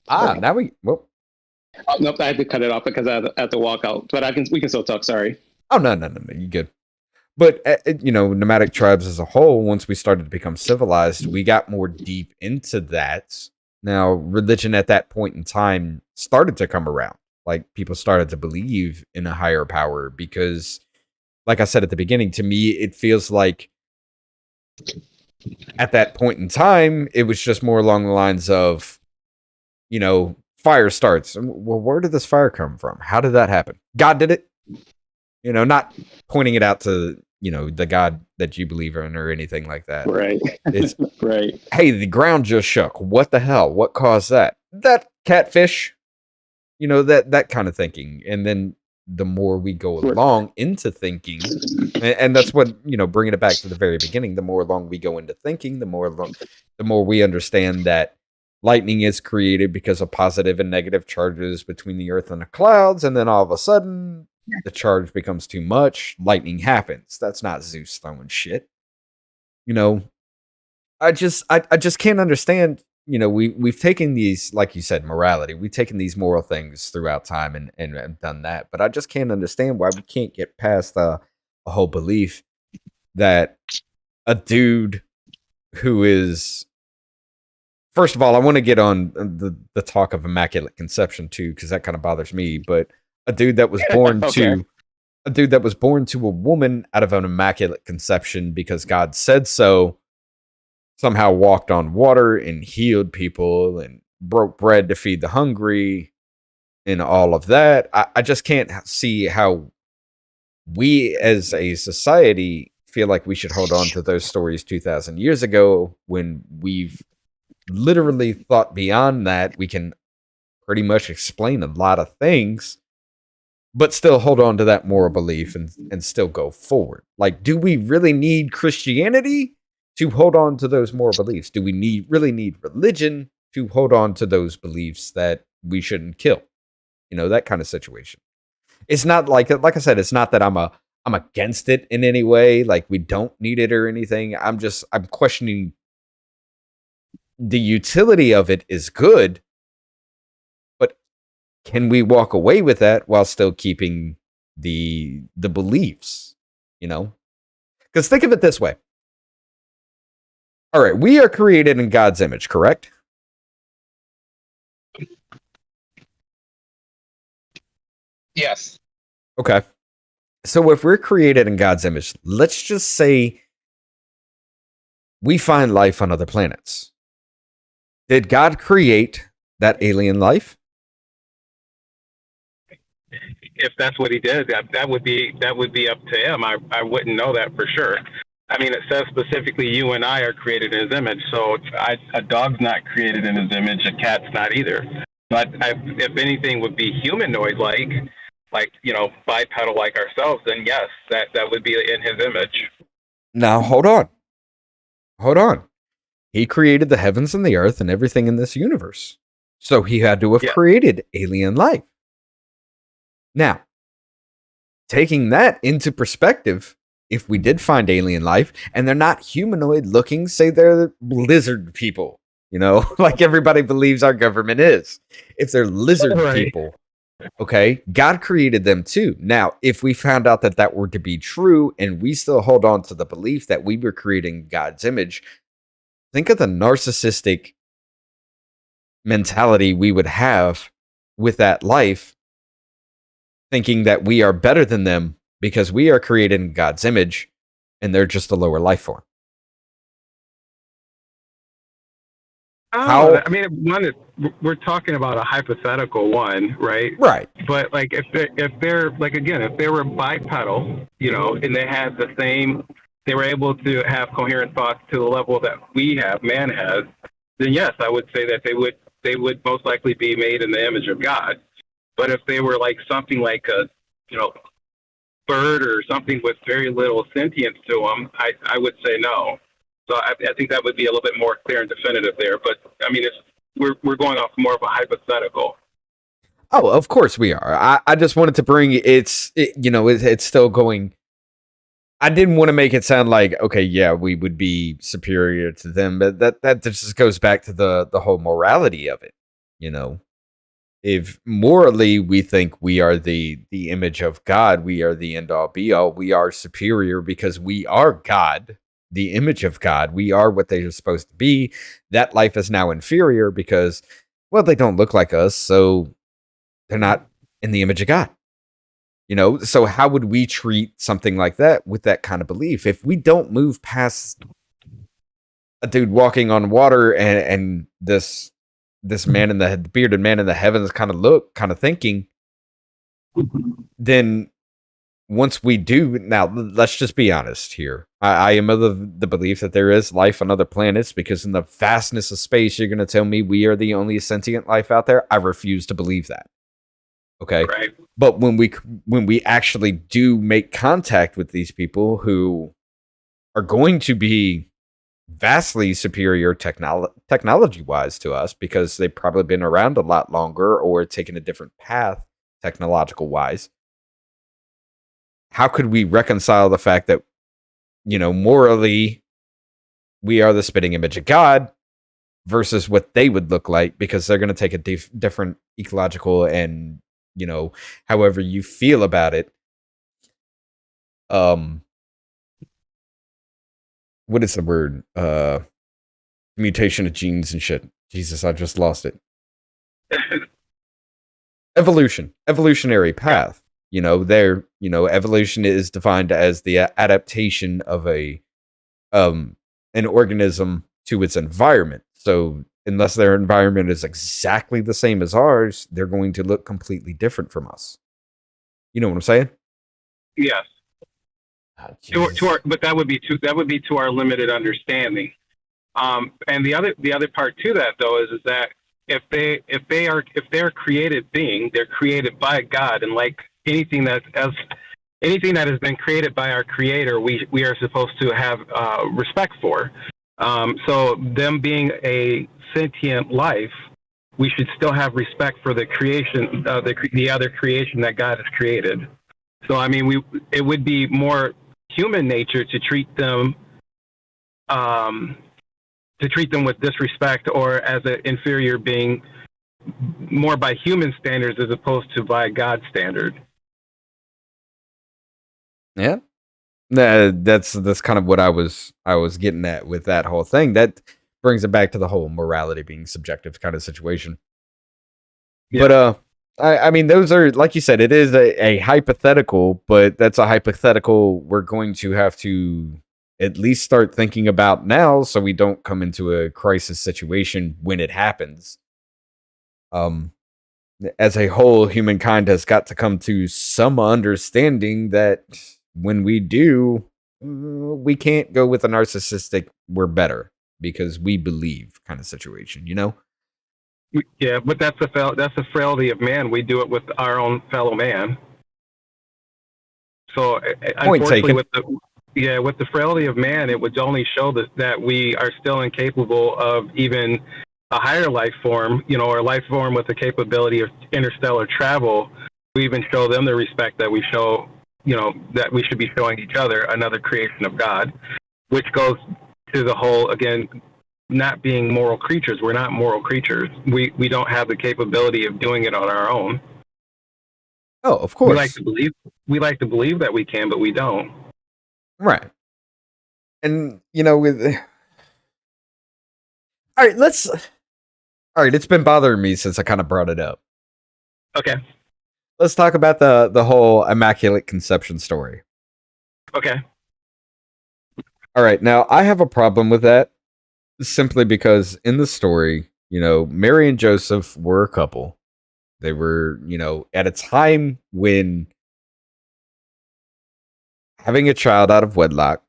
now we... Well... Oh, nope, I had to cut it off because I had to walk out. But we can still talk, sorry. Oh, no, you good. But, nomadic tribes as a whole, once we started to become civilized, we got more deep into that. Now, religion at that point in time started to come around. Like, people started to believe in a higher power because, like I said at the beginning, to me, it feels like at that point in time, it was just more along the lines of, fire starts. Well, where did this fire come from? How did that happen? God did it. Not pointing it out to, the God that you believe in or anything like that. Right. It's right. Hey, the ground just shook. What the hell? What caused that? That catfish. That kind of thinking. And then the more we go along into thinking, and that's what, bringing it back to the very beginning, the more along we go into thinking, the more we understand that lightning is created because of positive and negative charges between the earth and the clouds. And then all of a sudden, the charge becomes too much. Lightning happens. That's not Zeus throwing shit. I just can't understand. We've taken these, like you said, morality. We've taken these moral things throughout time and done that. But I just can't understand why we can't get past a whole belief that a dude who is, first of all, I want to get on the talk of immaculate conception too, because that kind of bothers me. But a dude that was born Okay. to a dude that was born to a woman out of an immaculate conception because God said so, somehow walked on water and healed people and broke bread to feed the hungry and all of that. I just can't see how we as a society feel like we should hold on to those stories 2,000 years ago when we've literally thought beyond that. We can pretty much explain a lot of things, but still hold on to that moral belief and still go forward. Like, do we really need Christianity to hold on to those moral beliefs? Do we really need religion to hold on to those beliefs that we shouldn't kill? That kind of situation. It's not like I said, it's not that I'm against it in any way. Like, we don't need it or anything. I'm questioning the utility of it is good, but can we walk away with that while still keeping the beliefs? Because think of it this way. All right, we are created in God's image, correct? Yes. Okay. So if we're created in God's image, let's just say we find life on other planets. Did God create that alien life? If that's what he did, that would be up to him. I wouldn't know that for sure. I mean, it says specifically you and I are created in his image. So a dog's not created in his image. A cat's not either. But if anything would be humanoid like bipedal like ourselves, then yes, that would be in his image. Now, hold on. He created the heavens and the earth and everything in this universe. So he had to have created alien life. Now, taking that into perspective, if we did find alien life and they're not humanoid looking, say they're lizard people, like everybody believes our government is. If they're lizard people, okay, God created them too. Now, if we found out that were to be true and we still hold on to the belief that we were creating God's image, think of the narcissistic mentality we would have with that life, thinking that we are better than them because we are created in God's image and they're just a lower life form. I mean, we're talking about a hypothetical one, right? Right. But like, if they're like, again, if they were bipedal, and they had they were able to have coherent thoughts to the level that man has, then yes, I would say that they would most likely be made in the image of God. But if they were like something like a, bird or something with very little sentience to them, I would say no. So I think that would be a little bit more clear and definitive there. But I mean, we're going off more of a hypothetical. Oh, of course we are. I just wanted to bring it's still going. I didn't want to make it sound like, okay, yeah, we would be superior to them, but that just goes back to the whole morality of it. If morally we think we are the image of God, we are the end all be all, we are superior because we are God, the image of God, we are what they are supposed to be. That life is now inferior because, well, they don't look like us, so they're not in the image of God. So how would we treat something like that with that kind of belief? If we don't move past a dude walking on water and this man the bearded man in the heavens kind of thinking, then once we do, now let's just be honest here. I am of the belief that there is life on other planets, because in the vastness of space, you're going to tell me we are the only sentient life out there. I refuse to believe that. Okay. Right. But when we actually do make contact with these people who are going to be vastly superior technology wise to us, because they've probably been around a lot longer or taken a different path technological wise, how could we reconcile the fact that, morally we are the spitting image of God versus what they would look like, because they're going to take a different ecological and, however you feel about it, um what is the word? Mutation of genes and shit. Jesus, I just lost it. Evolutionary Yeah. path. Evolution is defined as the adaptation of an organism to its environment. So unless their environment is exactly the same as ours, they're going to look completely different from us. You know what I'm saying? Yes. Oh, But that would be to our limited understanding. And the other part to that though is that if they're a created being, they're created by God, and like anything that has been created by our Creator, we are supposed to have respect for. So them being a sentient life, we should still have respect for the creation, the other creation that God has created. So I mean, it would be more human nature to treat them with disrespect or as an inferior being, more by human standards as opposed to by God's standard. Yeah. That's kind of what I was getting at with that whole thing. That brings it back to the whole morality being subjective kind of situation. Yeah. But I mean, those are, like you said, it is a hypothetical, but that's a hypothetical we're going to have to at least start thinking about now, so we don't come into a crisis situation when it happens. As a whole, humankind has got to come to some understanding that when we do, we can't go with a narcissistic "we're better because we believe" kind of situation, you know? Yeah, but that's the frailty of man. We do it with our own fellow man. So Point unfortunately, taken. with the frailty of man, it would only show that we are still incapable of even a higher life form, or a life form with the capability of interstellar travel. We even show them the respect that we show, that we should be showing each other, another creation of God, which goes to the whole, again, not being moral creatures. We're not moral creatures. We don't have the capability of doing it on our own. Oh, of We like course. we like to believe that we can, but we don't. Right. And, with. All right, it's been bothering me since I kind of brought it up. Okay. Let's talk about the whole Immaculate Conception story. Okay. All right, now I have a problem with that simply because in the story, Mary and Joseph were a couple. They were, at a time when having a child out of wedlock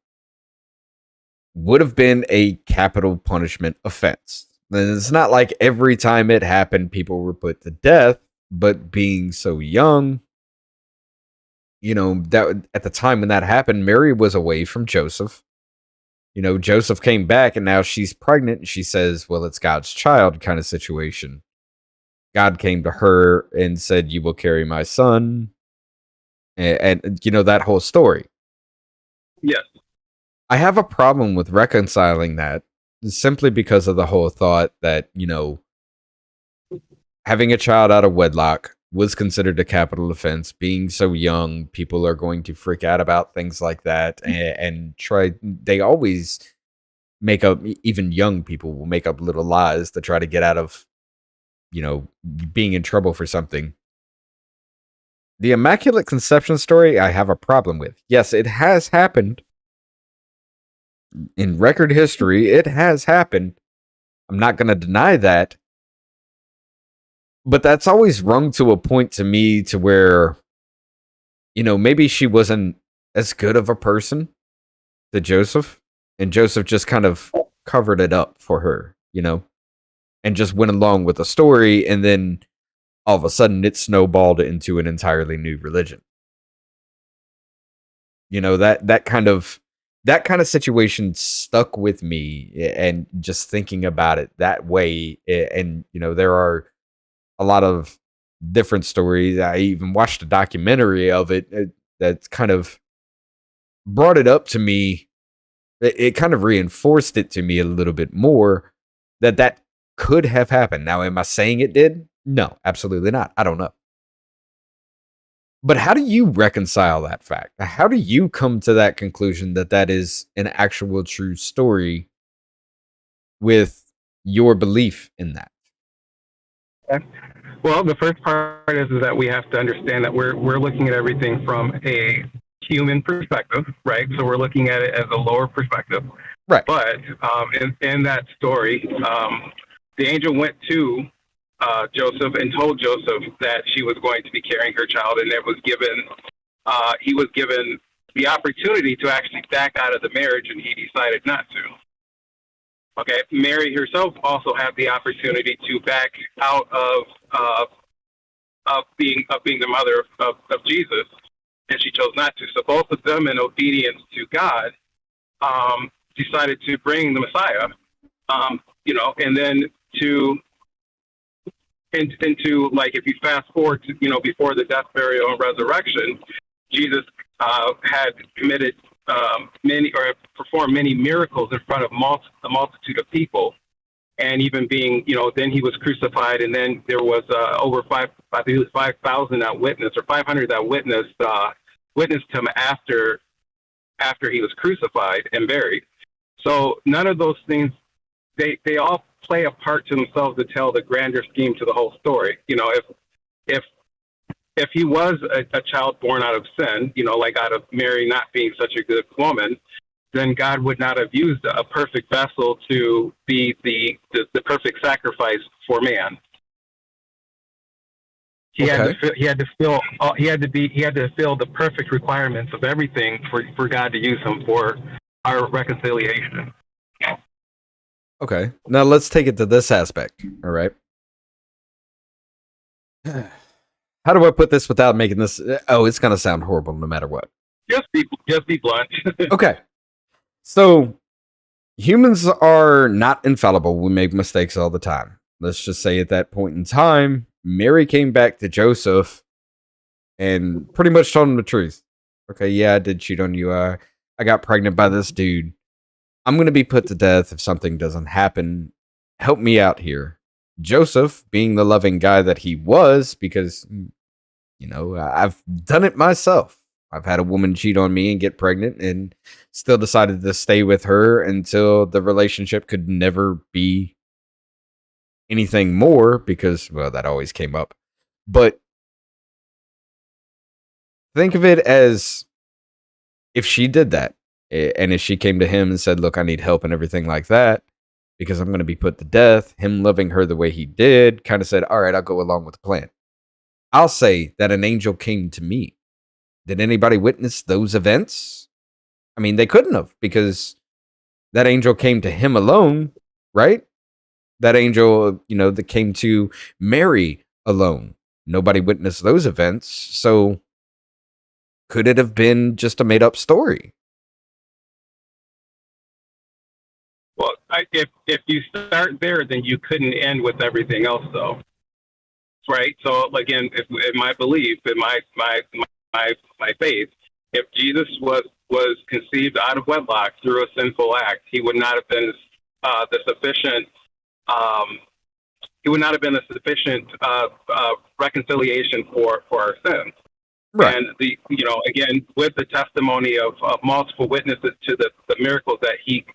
would have been a capital punishment offense. And it's not like every time it happened, people were put to death, but being so young, that at the time when that happened, Mary was away from Joseph. Joseph came back and now she's pregnant. And she says, well, it's God's child kind of situation. God came to her and said, you will carry my son. And that whole story. Yes. I have a problem with reconciling that simply because of the whole thought that, having a child out of wedlock was considered a capital offense. Being so young, people are going to freak out about things like that and they always make up, even young people will make up little lies to try to get out of, being in trouble for something. The Immaculate Conception story, I have a problem with. Yes, it has happened. In record history, it has happened. I'm not going to deny that. But that's always rung to a point to me to where, maybe she wasn't as good of a person to Joseph. And Joseph just kind of covered it up for her, and just went along with the story. And then all of a sudden it snowballed into an entirely new religion. That kind of situation stuck with me, and just thinking about it that way. And, there are a lot of different stories. I even watched a documentary of it that's kind of brought it up to me. It kind of reinforced it to me a little bit more that could have happened. Now, am I saying it did? No, absolutely not. I don't know. But how do you reconcile that fact? How do you come to that conclusion that that is an actual true story with your belief in that? Okay. Well, the first part is that we have to understand that we're looking at everything from a human perspective, right? So we're looking at it as a lower perspective. Right. But in that story, the angel went to Joseph and told Joseph that she was going to be carrying her child, and he was given the opportunity to actually back out of the marriage, and he decided not to. Okay, Mary herself also had the opportunity to back out of being the mother of Jesus, and she chose not to. So both of them, in obedience to God, decided to bring the Messiah. And then into like, if you fast forward to before the death, burial, and resurrection, Jesus had committed performed many miracles in front of a multitude of people, and even being, then he was crucified, and then there was over 5,000 that witnessed, or 500 that witnessed him after he was crucified and buried. So none of those things, they all play a part to themselves to tell the grander scheme to the whole story. If he was a child born out of sin, like out of Mary not being such a good woman, then God would not have used a perfect vessel to be the perfect sacrifice for man. He had to fill the perfect requirements of everything for God to use him for our reconciliation. Okay. Now let's take it to this aspect. All right. How do I put this without making this? Oh, it's gonna sound horrible no matter what. Just be blunt. Okay. So humans are not infallible. We make mistakes all the time. Let's just say at that point in time, Mary came back to Joseph and pretty much told him the truth. Okay, yeah, I did cheat on you. I got pregnant by this dude. I'm going to be put to death if something doesn't happen. Help me out here. Joseph, being the loving guy that he was, because, I've done it myself. I've had a woman cheat on me and get pregnant and still decided to stay with her until the relationship could never be anything more because, well, that always came up. But think of it as if she did that, and if she came to him and said, look, I need help and everything like that, because I'm going to be put to death, him loving her the way he did, kind of said, all right, I'll go along with the plan. I'll say that an angel came to me. Did anybody witness those events? I mean, they couldn't have, because that angel came to him alone, right? That angel, that came to Mary alone. Nobody witnessed those events. So could it have been just a made up story? Well, if you start there, then you couldn't end with everything else, though, right? So again, in my belief, in my faith, if Jesus was conceived out of wedlock through a sinful act, he would not have been the sufficient. He would not have been a sufficient reconciliation for our sins. Right. And again, with the testimony of multiple witnesses to the miracles that he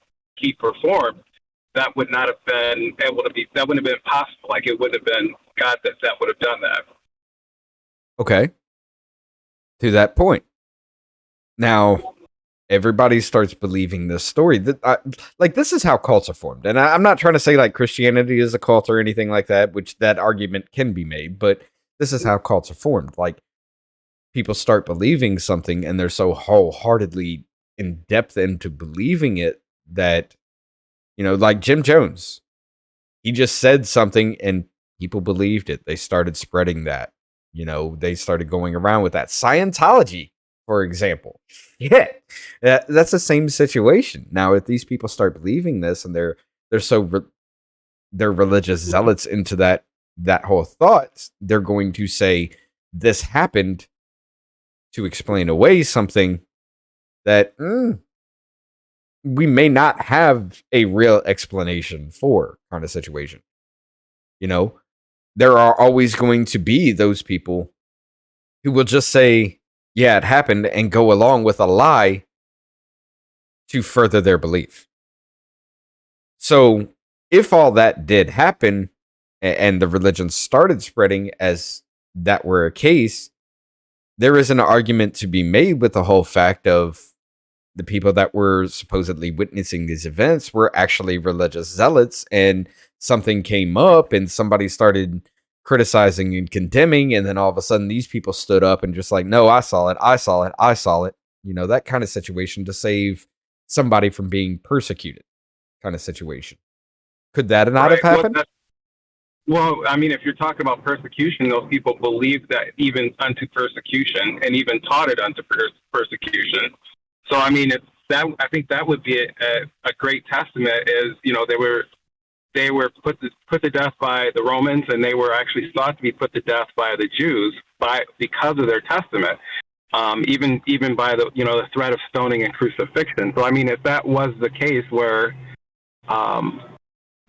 performed, that would not have been that wouldn't have been possible. Like, it wouldn't have been God that would have done that. Okay. To that point. Now, everybody starts believing this story. This is how cults are formed. And I'm not trying to say like Christianity is a cult or anything like that, which that argument can be made, but this is how cults are formed. Like, people start believing something and they're so wholeheartedly in depth into believing it that, like Jim Jones, he just said something and people believed it. They started spreading that. They started going around with that. Scientology, for example. Yeah, that's the same situation. Now, if these people start believing this and they're religious zealots into that whole thought, they're going to say this happened to explain away something that we may not have a real explanation for, kind of situation. There are always going to be those people who will just say, yeah, it happened, and go along with a lie to further their belief. So if all that did happen and the religion started spreading as that were a case, there is an argument to be made with the whole fact of the people that were supposedly witnessing these events were actually religious zealots, and something came up and somebody started criticizing and condemning, and then all of a sudden these people stood up and just like, no, I saw it, I saw it, I saw it. You know, that kind of situation to save somebody from being persecuted kind of situation. Could that not have happened? Well, I mean, if you're talking about persecution, those people believed that even unto persecution, and even taught it unto persecution. So, I mean, it's that. I think that would be a great testament. Is, you know, they were put to death by the Romans, and they were actually thought to be put to death by the Jews because of their testament. Even by the, you know, the threat of stoning and crucifixion. So, I mean, if that was the case, where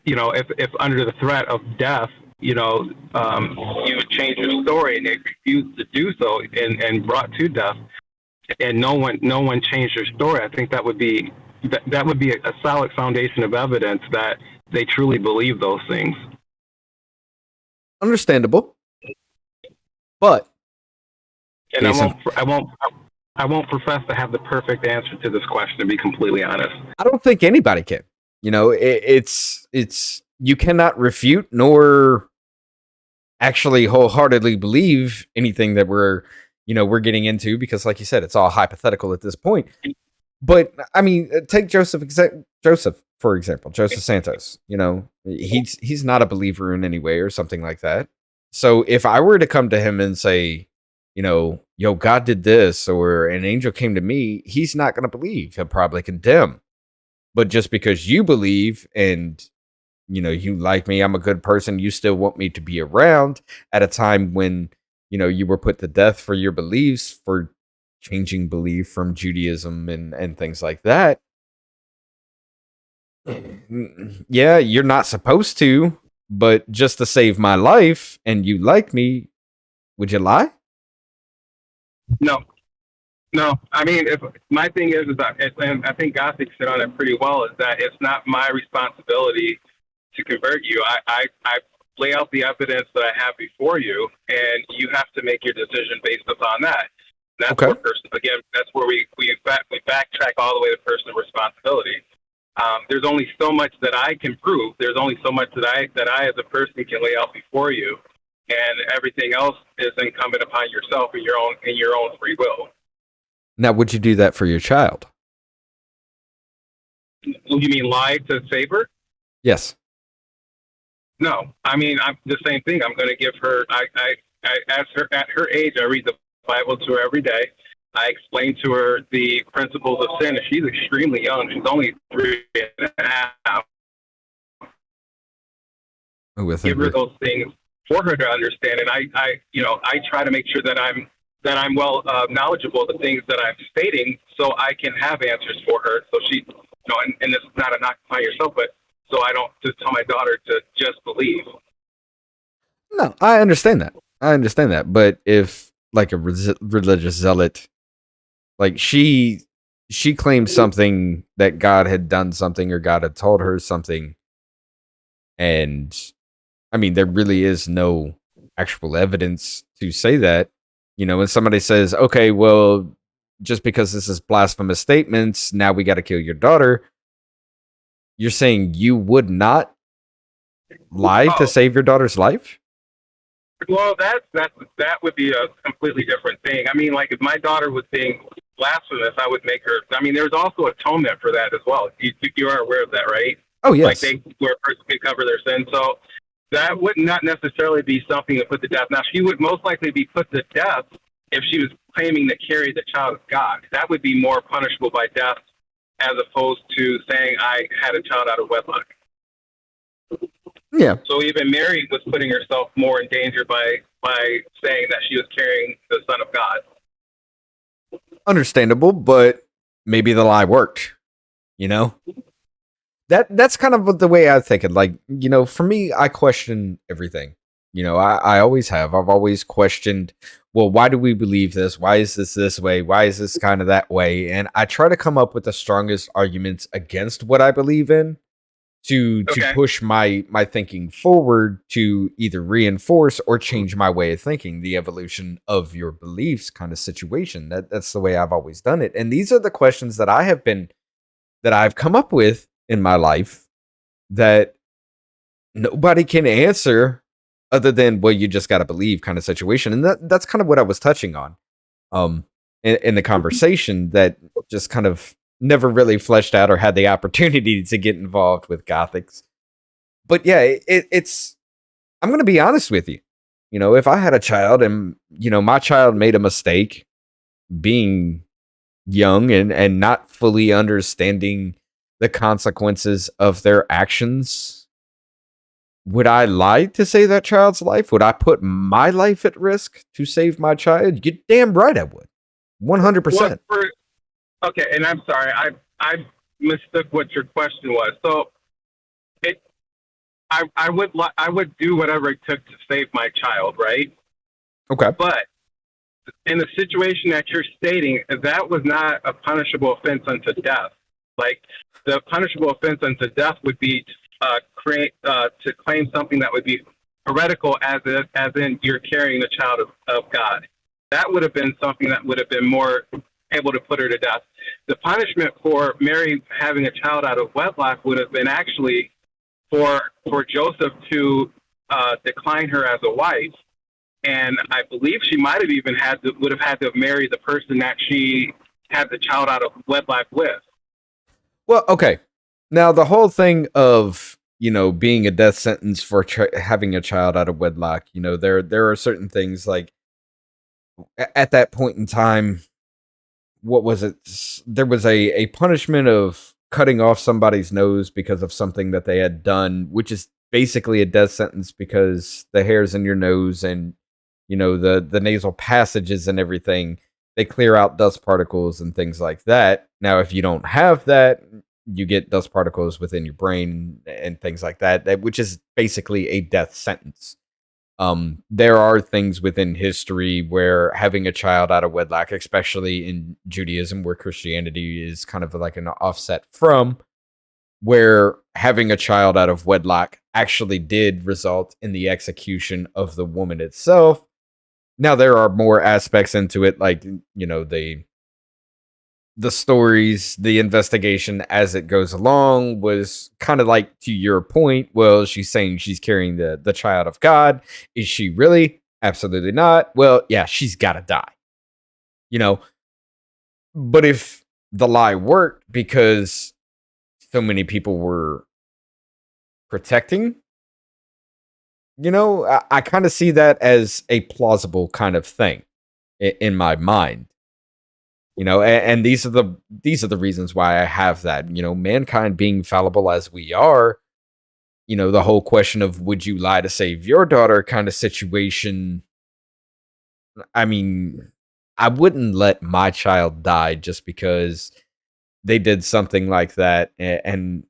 you know, if under the threat of death, you know, you would change your story, and they refused to do so, and brought to death, and no one changed their story, I think that would be a solid foundation of evidence that they truly believe those things. Understandable, but and I won't profess to have the perfect answer to this question, to be completely honest. I don't think anybody can. You know, it's you cannot refute nor actually wholeheartedly believe anything that we're getting into, because, like you said, it's all hypothetical at this point. But I mean, take Joseph for example, Joseph Santos. You know, he's not a believer in any way or something like that. So if I were to come to him and say, you know, yo, God did this, or an angel came to me, he's not going to believe. He'll probably condemn. But just because you believe, and, you know, you like me, I'm a good person, you still want me to be around at a time when, you know, you were put to death for your beliefs, for changing belief from Judaism and things like that. Yeah, you're not supposed to, but just to save my life, and you like me, would you lie? No, I mean, if my thing is that, and I think Gothic said on it pretty well, is that it's not my responsibility to convert you. I lay out the evidence that I have before you, and you have to make your decision based upon that. That's okay. That's where we backtrack all the way to personal responsibility. There's only so much that I can prove. There's only so much that I as a person can lay out before you, and everything else is incumbent upon yourself and your own free will. Now, would you do that for your child? You mean lie to save her? Yes. No, I mean, I'm the same thing. I'm going to give her. I as her at her age, I read the Bible to her every day. I explain to her the principles of sin. And she's extremely young. She's only 3.5. Give her those things for her to understand, and I try to make sure that I'm well knowledgeable of the things that I'm stating, so I can have answers for her. So she, you know, and this is not a knock on yourself, but so I don't just tell my daughter to just believe. No, I understand that. But if, like, a religious zealot, like she claims something that God had done something, or God had told her something, and I mean, there really is no actual evidence to say that. You know, when somebody says, okay, well, just because this is blasphemous statements, now we got to kill your daughter. You're saying you would not lie to save your daughter's life? Well, that would be a completely different thing. I mean, like, if my daughter was being blasphemous, I would make her. I mean, there's also atonement for that as well. You are aware of that, right? Oh, yes. Like, where a person could cover their sin. So that would not necessarily be something to put to death. Now, she would most likely be put to death if she was claiming to carry the child of God. That would be more punishable by death, as opposed to saying I had a child out of wedlock. Yeah. So even Mary was putting herself more in danger by saying that she was carrying the Son of God. Understandable, but maybe the lie worked, you know? That's kind of the way I think it. Like, you know, for me, I question everything. I always have. I've always questioned, well, why do we believe this? Why is this way? Why is this kind of that way? And I try to come up with the strongest arguments against what I believe in to Okay. push my thinking forward to either reinforce or change my way of thinking, the evolution of your beliefs kind of situation. That's the way I've always done it. And these are the questions that I've come up with in my life that nobody can answer other than, well, you just got to believe kind of situation. And that's kind of what I was touching on in the conversation, that just kind of never really fleshed out or had the opportunity to get involved with Gothics. But yeah, it's, I'm going to be honest with you. If I had a child and, my child made a mistake being young and not fully understanding the consequences of their actions, would I lie to save that child's life? Would I put my life at risk to save my child? You're damn right I would. 100%. Okay, and I'm sorry, I mistook what your question was. So, I would do whatever it took to save my child, right? Okay. But in the situation that you're stating, that was not a punishable offense unto death. Like, the punishable offense unto death would be to claim something that would be heretical, as in you're carrying the child of God. That would have been something that would have been more able to put her to death. The punishment for Mary having a child out of wedlock would have been actually for Joseph to decline her as a wife. And I believe she might have even would have had to marry the person that she had the child out of wedlock with. Well, okay. Now, the whole thing of, being a death sentence for having a child out of wedlock, there are certain things like at that point in time, what was it? There was a punishment of cutting off somebody's nose because of something that they had done, which is basically a death sentence because the hairs in your nose and, the nasal passages and everything, they clear out dust particles and things like that. Now, if you don't have that, you get dust particles within your brain and things like that, which is basically a death sentence. There are things within history where having a child out of wedlock, especially in Judaism, where Christianity is kind of like an offset from, where having a child out of wedlock actually did result in the execution of the woman itself. Now, there are more aspects into it, like, the stories, the investigation as it goes along was kind of like, to your point, well, she's saying she's carrying the child of God. Is she really? Absolutely not. Well, yeah, she's got to die. But if the lie worked because so many people were protecting, I kind of see that as a plausible kind of thing in my mind. And these are the reasons why I have that. Mankind being fallible as we are, the whole question of would you lie to save your daughter kind of situation. I mean, I wouldn't let my child die just because they did something like that and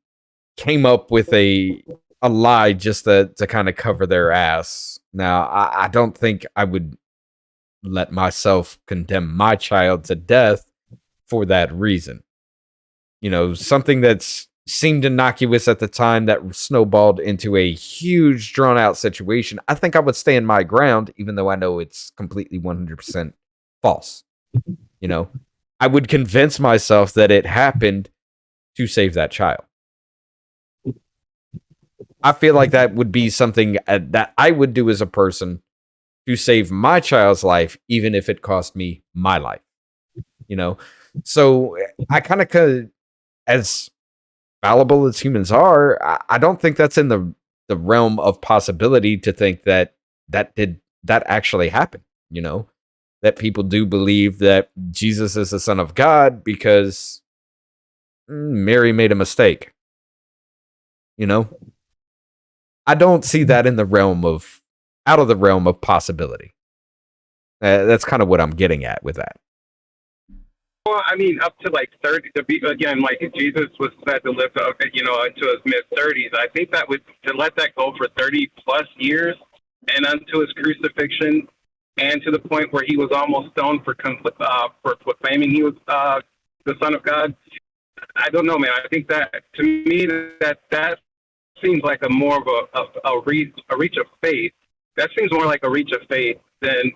came up with a lie just to kind of cover their ass. Now, I don't think I would let myself condemn my child to death for that reason. Something that's seemed innocuous at the time that snowballed into a huge drawn out situation. I think I would stand my ground, even though I know it's completely 100% false. I would convince myself that it happened to save that child. I feel like that would be something that I would do as a person to save my child's life, even if it cost me my life. So I kind of, as fallible as humans are, I don't think that's in the realm of possibility to think that actually happened. That people do believe that Jesus is the Son of God because Mary made a mistake. I don't see that in the realm of, out of the realm of possibility. That's kind of what I'm getting at with that. Well, I mean, up to like 30, to be, again, like Jesus was said to live, into his mid 30s. I think that would, to let that go for 30 plus years, and unto his crucifixion, and to the point where he was almost stoned for proclaiming he was the Son of God. I don't know, man. I think that, to me, that seems like a more of a reach of faith. That seems more like a reach of faith than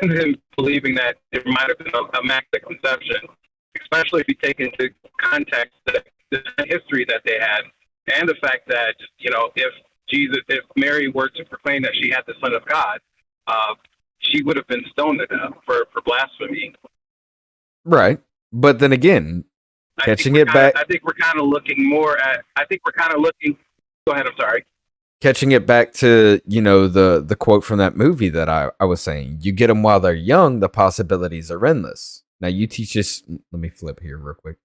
him believing that there might have been a immaculate conception, especially if you take into context the history that they had, and the fact that, if Mary were to proclaim that she had the Son of God, she would have been stoned to death for blasphemy. Right. But then again, catching it back. I think we're kind of looking more at. Go ahead. I'm sorry. Catching it back to, the quote from that movie that I was saying. You get them while they're young, the possibilities are endless. Now you teach this. Let me flip here real quick.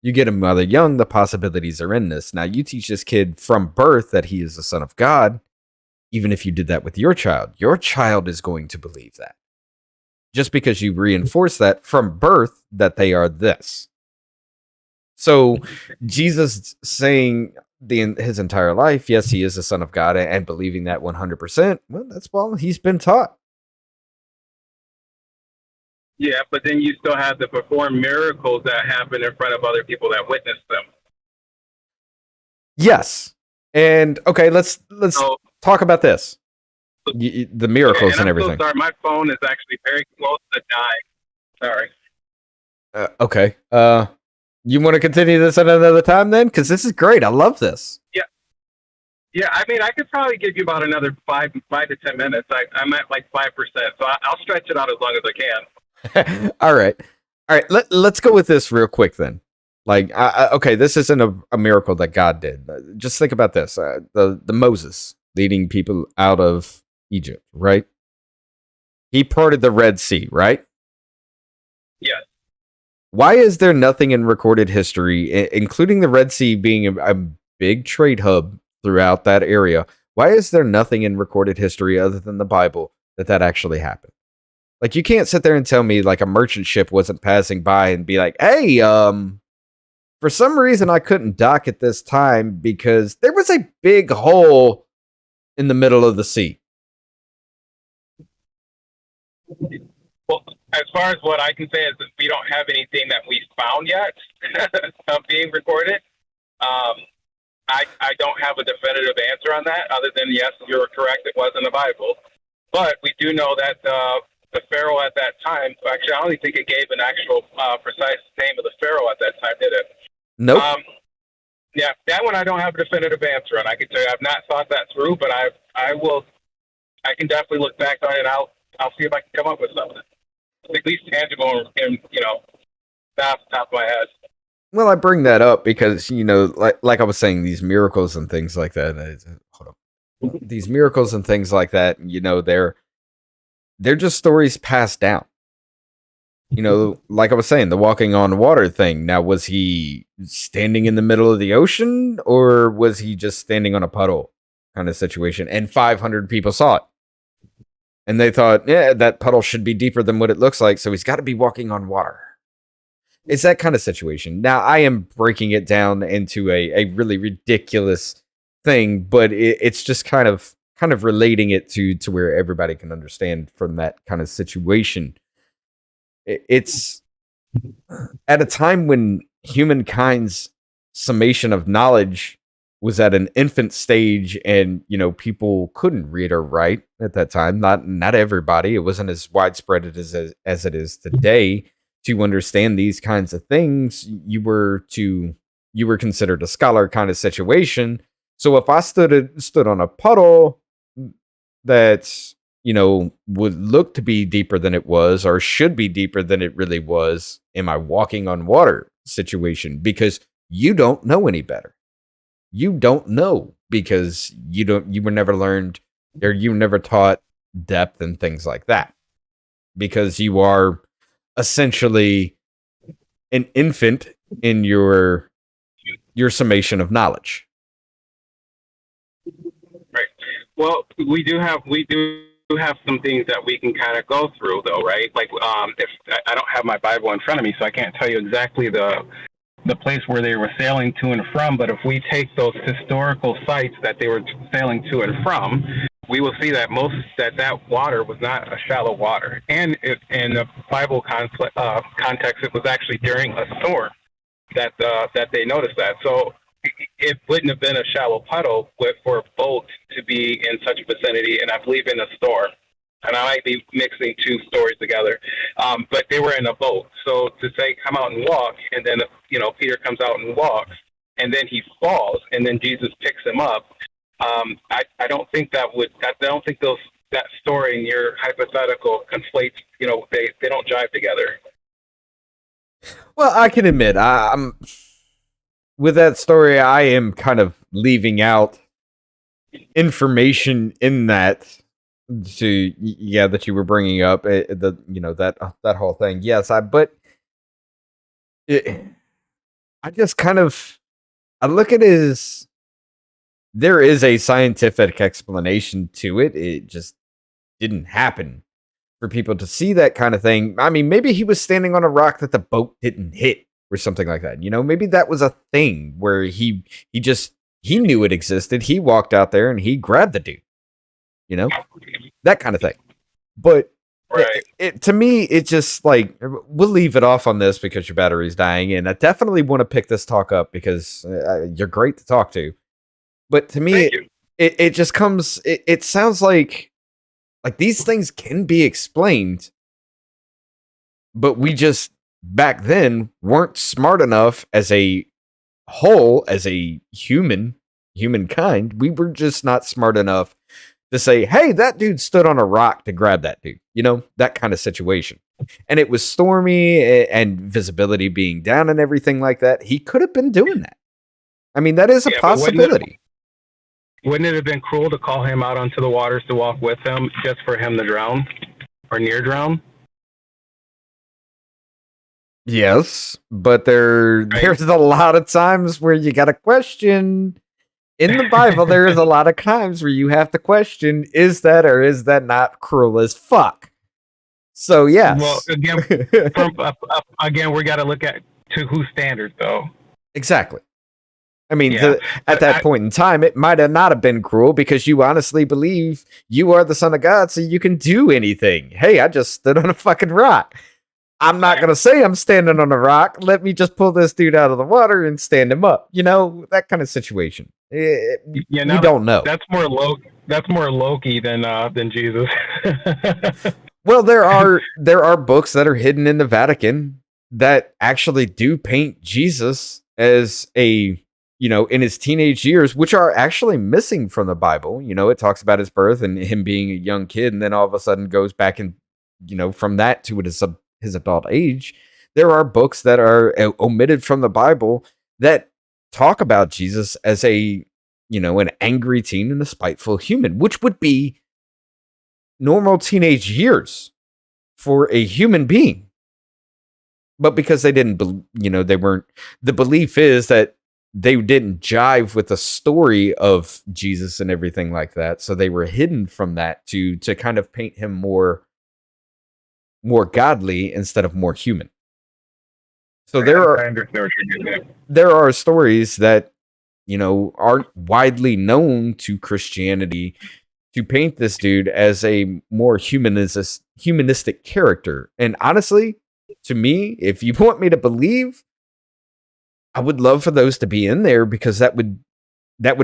You get them while they're young, the possibilities are endless. Now you teach this kid from birth that he is the Son of God. Even if you did that with your child is going to believe that. Just because you reinforce that from birth that they are this. So Jesus saying his entire life, yes, he is the Son of God, and believing that 100%, well, that's he's been taught. Yeah, but then you still have to perform miracles that happen in front of other people that witness them. Yes. And okay, let's talk about this. The miracles and everything. I'm so sorry, my phone is actually very close to dying. Sorry. Okay. You want to continue this at another time then? Because this is great. I love this. Yeah. I mean, I could probably give you about another 5 to 10 minutes. I'm at like 5%, so I'll stretch it out as long as I can. All right. Let's go with this real quick then. Like, okay, this isn't a miracle that God did. Just think about this: the Moses leading people out of Egypt, right? He parted the Red Sea, right? Yes. Why is there nothing in recorded history, including the Red Sea being a big trade hub throughout that area? Why is there nothing in recorded history other than the Bible that actually happened? Like, you can't sit there and tell me like a merchant ship wasn't passing by and be like, hey, for some reason I couldn't dock at this time because there was a big hole in the middle of the sea. Well, as far as what I can say is that we don't have anything that we've found yet being recorded. I don't have a definitive answer on that other than, yes, you're correct, it was in the Bible. But we do know that the Pharaoh at that time, actually, I don't even think it gave an actual precise name of the Pharaoh at that time, did it? Nope. Yeah, that one I don't have a definitive answer on. I can tell you I've not thought that through, but I can definitely look back on it. I'll see if I can come up with something. At least tangible and, off the top of my head. Well, I bring that up because, like I was saying, these miracles and things like that. Hold on. These miracles and things like that, they're just stories passed down. Like I was saying, the walking on water thing. Now, was he standing in the middle of the ocean or was he just standing on a puddle kind of situation? And 500 people saw it. And they thought, yeah, that puddle should be deeper than what it looks like, so he's got to be walking on water. It's that kind of situation. Now, I am breaking it down into a really ridiculous thing, but it's just kind of relating it to where everybody can understand from that kind of situation. It's at a time when humankind's summation of knowledge was at an infant stage, and people couldn't read or write at that time. Not everybody. It wasn't as widespread as it is today. To understand these kinds of things, you were considered a scholar kind of situation. So if I stood on a puddle that would look to be deeper than it was, or should be deeper than it really was, am I walking on water situation? Because you don't know any better. You don't know because you were never learned, or you were never taught depth and things like that, because you are essentially an infant in your summation of knowledge. Right. Well, we do have some things that we can kind of go through, though, right? Like, if I don't have my Bible in front of me, so I can't tell you exactly the place where they were sailing to and from. But if we take those historical sites that they were sailing to and from, we will see that that water was not a shallow water, and in the Bible context, it was actually during a storm that they noticed that. So it wouldn't have been a shallow puddle for a boat to be in such vicinity, and I believe in a storm. And I might be mixing two stories together, but they were in a boat. So to say, come out and walk, and then Peter comes out and walks, and then he falls, and then Jesus picks him up. I don't think that story in your hypothetical conflates. They don't jive together. Well, I can admit, I'm with that story. I am kind of leaving out information in that that you were bringing up. That whole thing. Yes, I just kind of look at it as there is a scientific explanation to it. It just didn't happen for people to see that kind of thing. I mean, maybe he was standing on a rock that the boat didn't hit or something like that. Maybe that was a thing where he knew it existed. He walked out there and he grabbed the dude, that kind of thing. But right. To me, it's just like, we'll leave it off on this because your battery's dying. And I definitely want to pick this talk up because you're great to talk to. But to me, it just comes, it sounds like these things can be explained, but we just back then weren't smart enough as a whole, as a humankind. We were just not smart enough to say, hey, that dude stood on a rock to grab that dude, that kind of situation. And it was stormy and visibility being down and everything like that. He could have been doing that. I mean, that is a possibility. Wouldn't it have been cruel to call him out onto the waters to walk with him just for him to drown or near drown? Yes, but there's a lot of times where you got to question. In the Bible, there is a lot of times where you have to question, is that or is that not cruel as fuck? So, yes. Well, again, we got to look at to whose standards, though. Exactly. I mean, at that point in time, it might have not have been cruel because you honestly believe you are the Son of God, so you can do anything. Hey, I just stood on a fucking rock. I'm not going to say I'm standing on a rock. Let me just pull this dude out of the water and stand him up. That kind of situation. You don't know. That's more Loki than Jesus. Well, there are books that are hidden in the Vatican that actually do paint Jesus as in his teenage years, which are actually missing from the Bible. It talks about his birth and him being a young kid, and then all of a sudden goes back and, from that to his adult age. There are books that are omitted from the Bible that talk about Jesus as an angry teen and a spiteful human, which would be normal teenage years for a human being. But because they didn't, they weren't, the belief is that they didn't jive with the story of Jesus and everything like that. So they were hidden from that to kind of paint him more godly instead of more human. So there are stories that, aren't widely known to Christianity to paint this dude as a more humanistic character. And honestly, to me, if you want me to believe, I would love for those to be in there because that would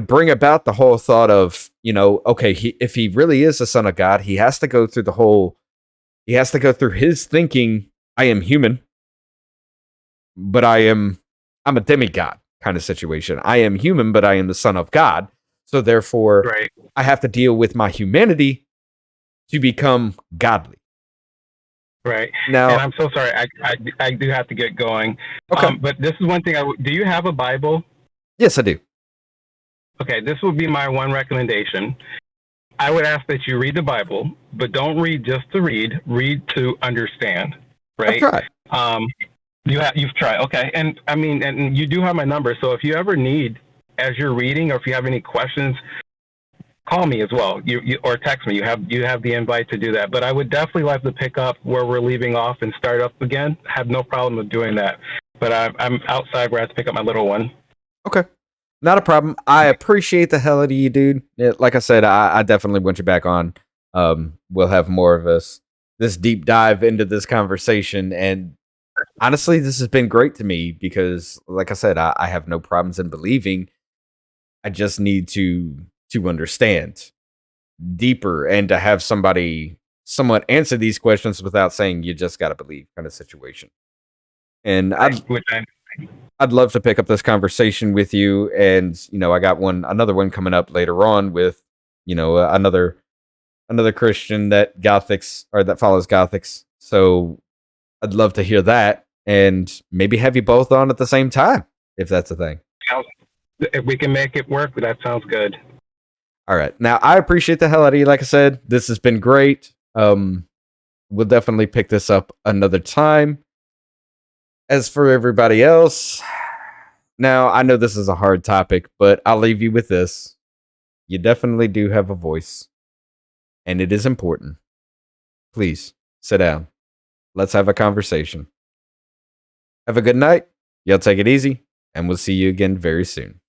bring about the whole thought of, okay, if he really is the Son of God, he has to go through his thinking, I am human, but I'm a demigod kind of situation. I am human, but I am the Son of God. So therefore, I have to deal with my humanity to become godly. Right. Now, and I'm so sorry. I do have to get going. Okay. But this is one thing. Do you have a Bible? Yes, I do. Okay. This would be my one recommendation. I would ask that you read the Bible, but don't read just to read. Read to understand. Right. I've tried. You've tried. Okay. And I mean, and you do have my number. So if you ever need, as you're reading, or if you have any questions, call me as well. You or text me. You have the invite to do that. But I would definitely like to pick up where we're leaving off and start up again. I have no problem with doing that. But I'm outside where I have to pick up my little one. Okay. Not a problem. I appreciate the hell out of you, dude. Like I said, I definitely want you back on. We'll have more of this deep dive into this conversation. And honestly, this has been great to me because, like I said, I have no problems in believing. I just need to understand deeper and to have somebody somewhat answer these questions without saying you just gotta believe kind of situation. And Which I'd love to pick up this conversation with you. And I got another one coming up later on with another Christian that Gothics or that follows Gothics. So I'd love to hear that and maybe have you both on at the same time if that's a thing. if we can make it work, that sounds good. All right. Now I appreciate the hell out of you. Like I said, this has been great. We'll definitely pick this up another time. As for everybody else, now I know this is a hard topic, but I'll leave you with this. You definitely do have a voice, and it is important. Please sit down. Let's have a conversation. Have a good night. Y'all take it easy, and we'll see you again very soon.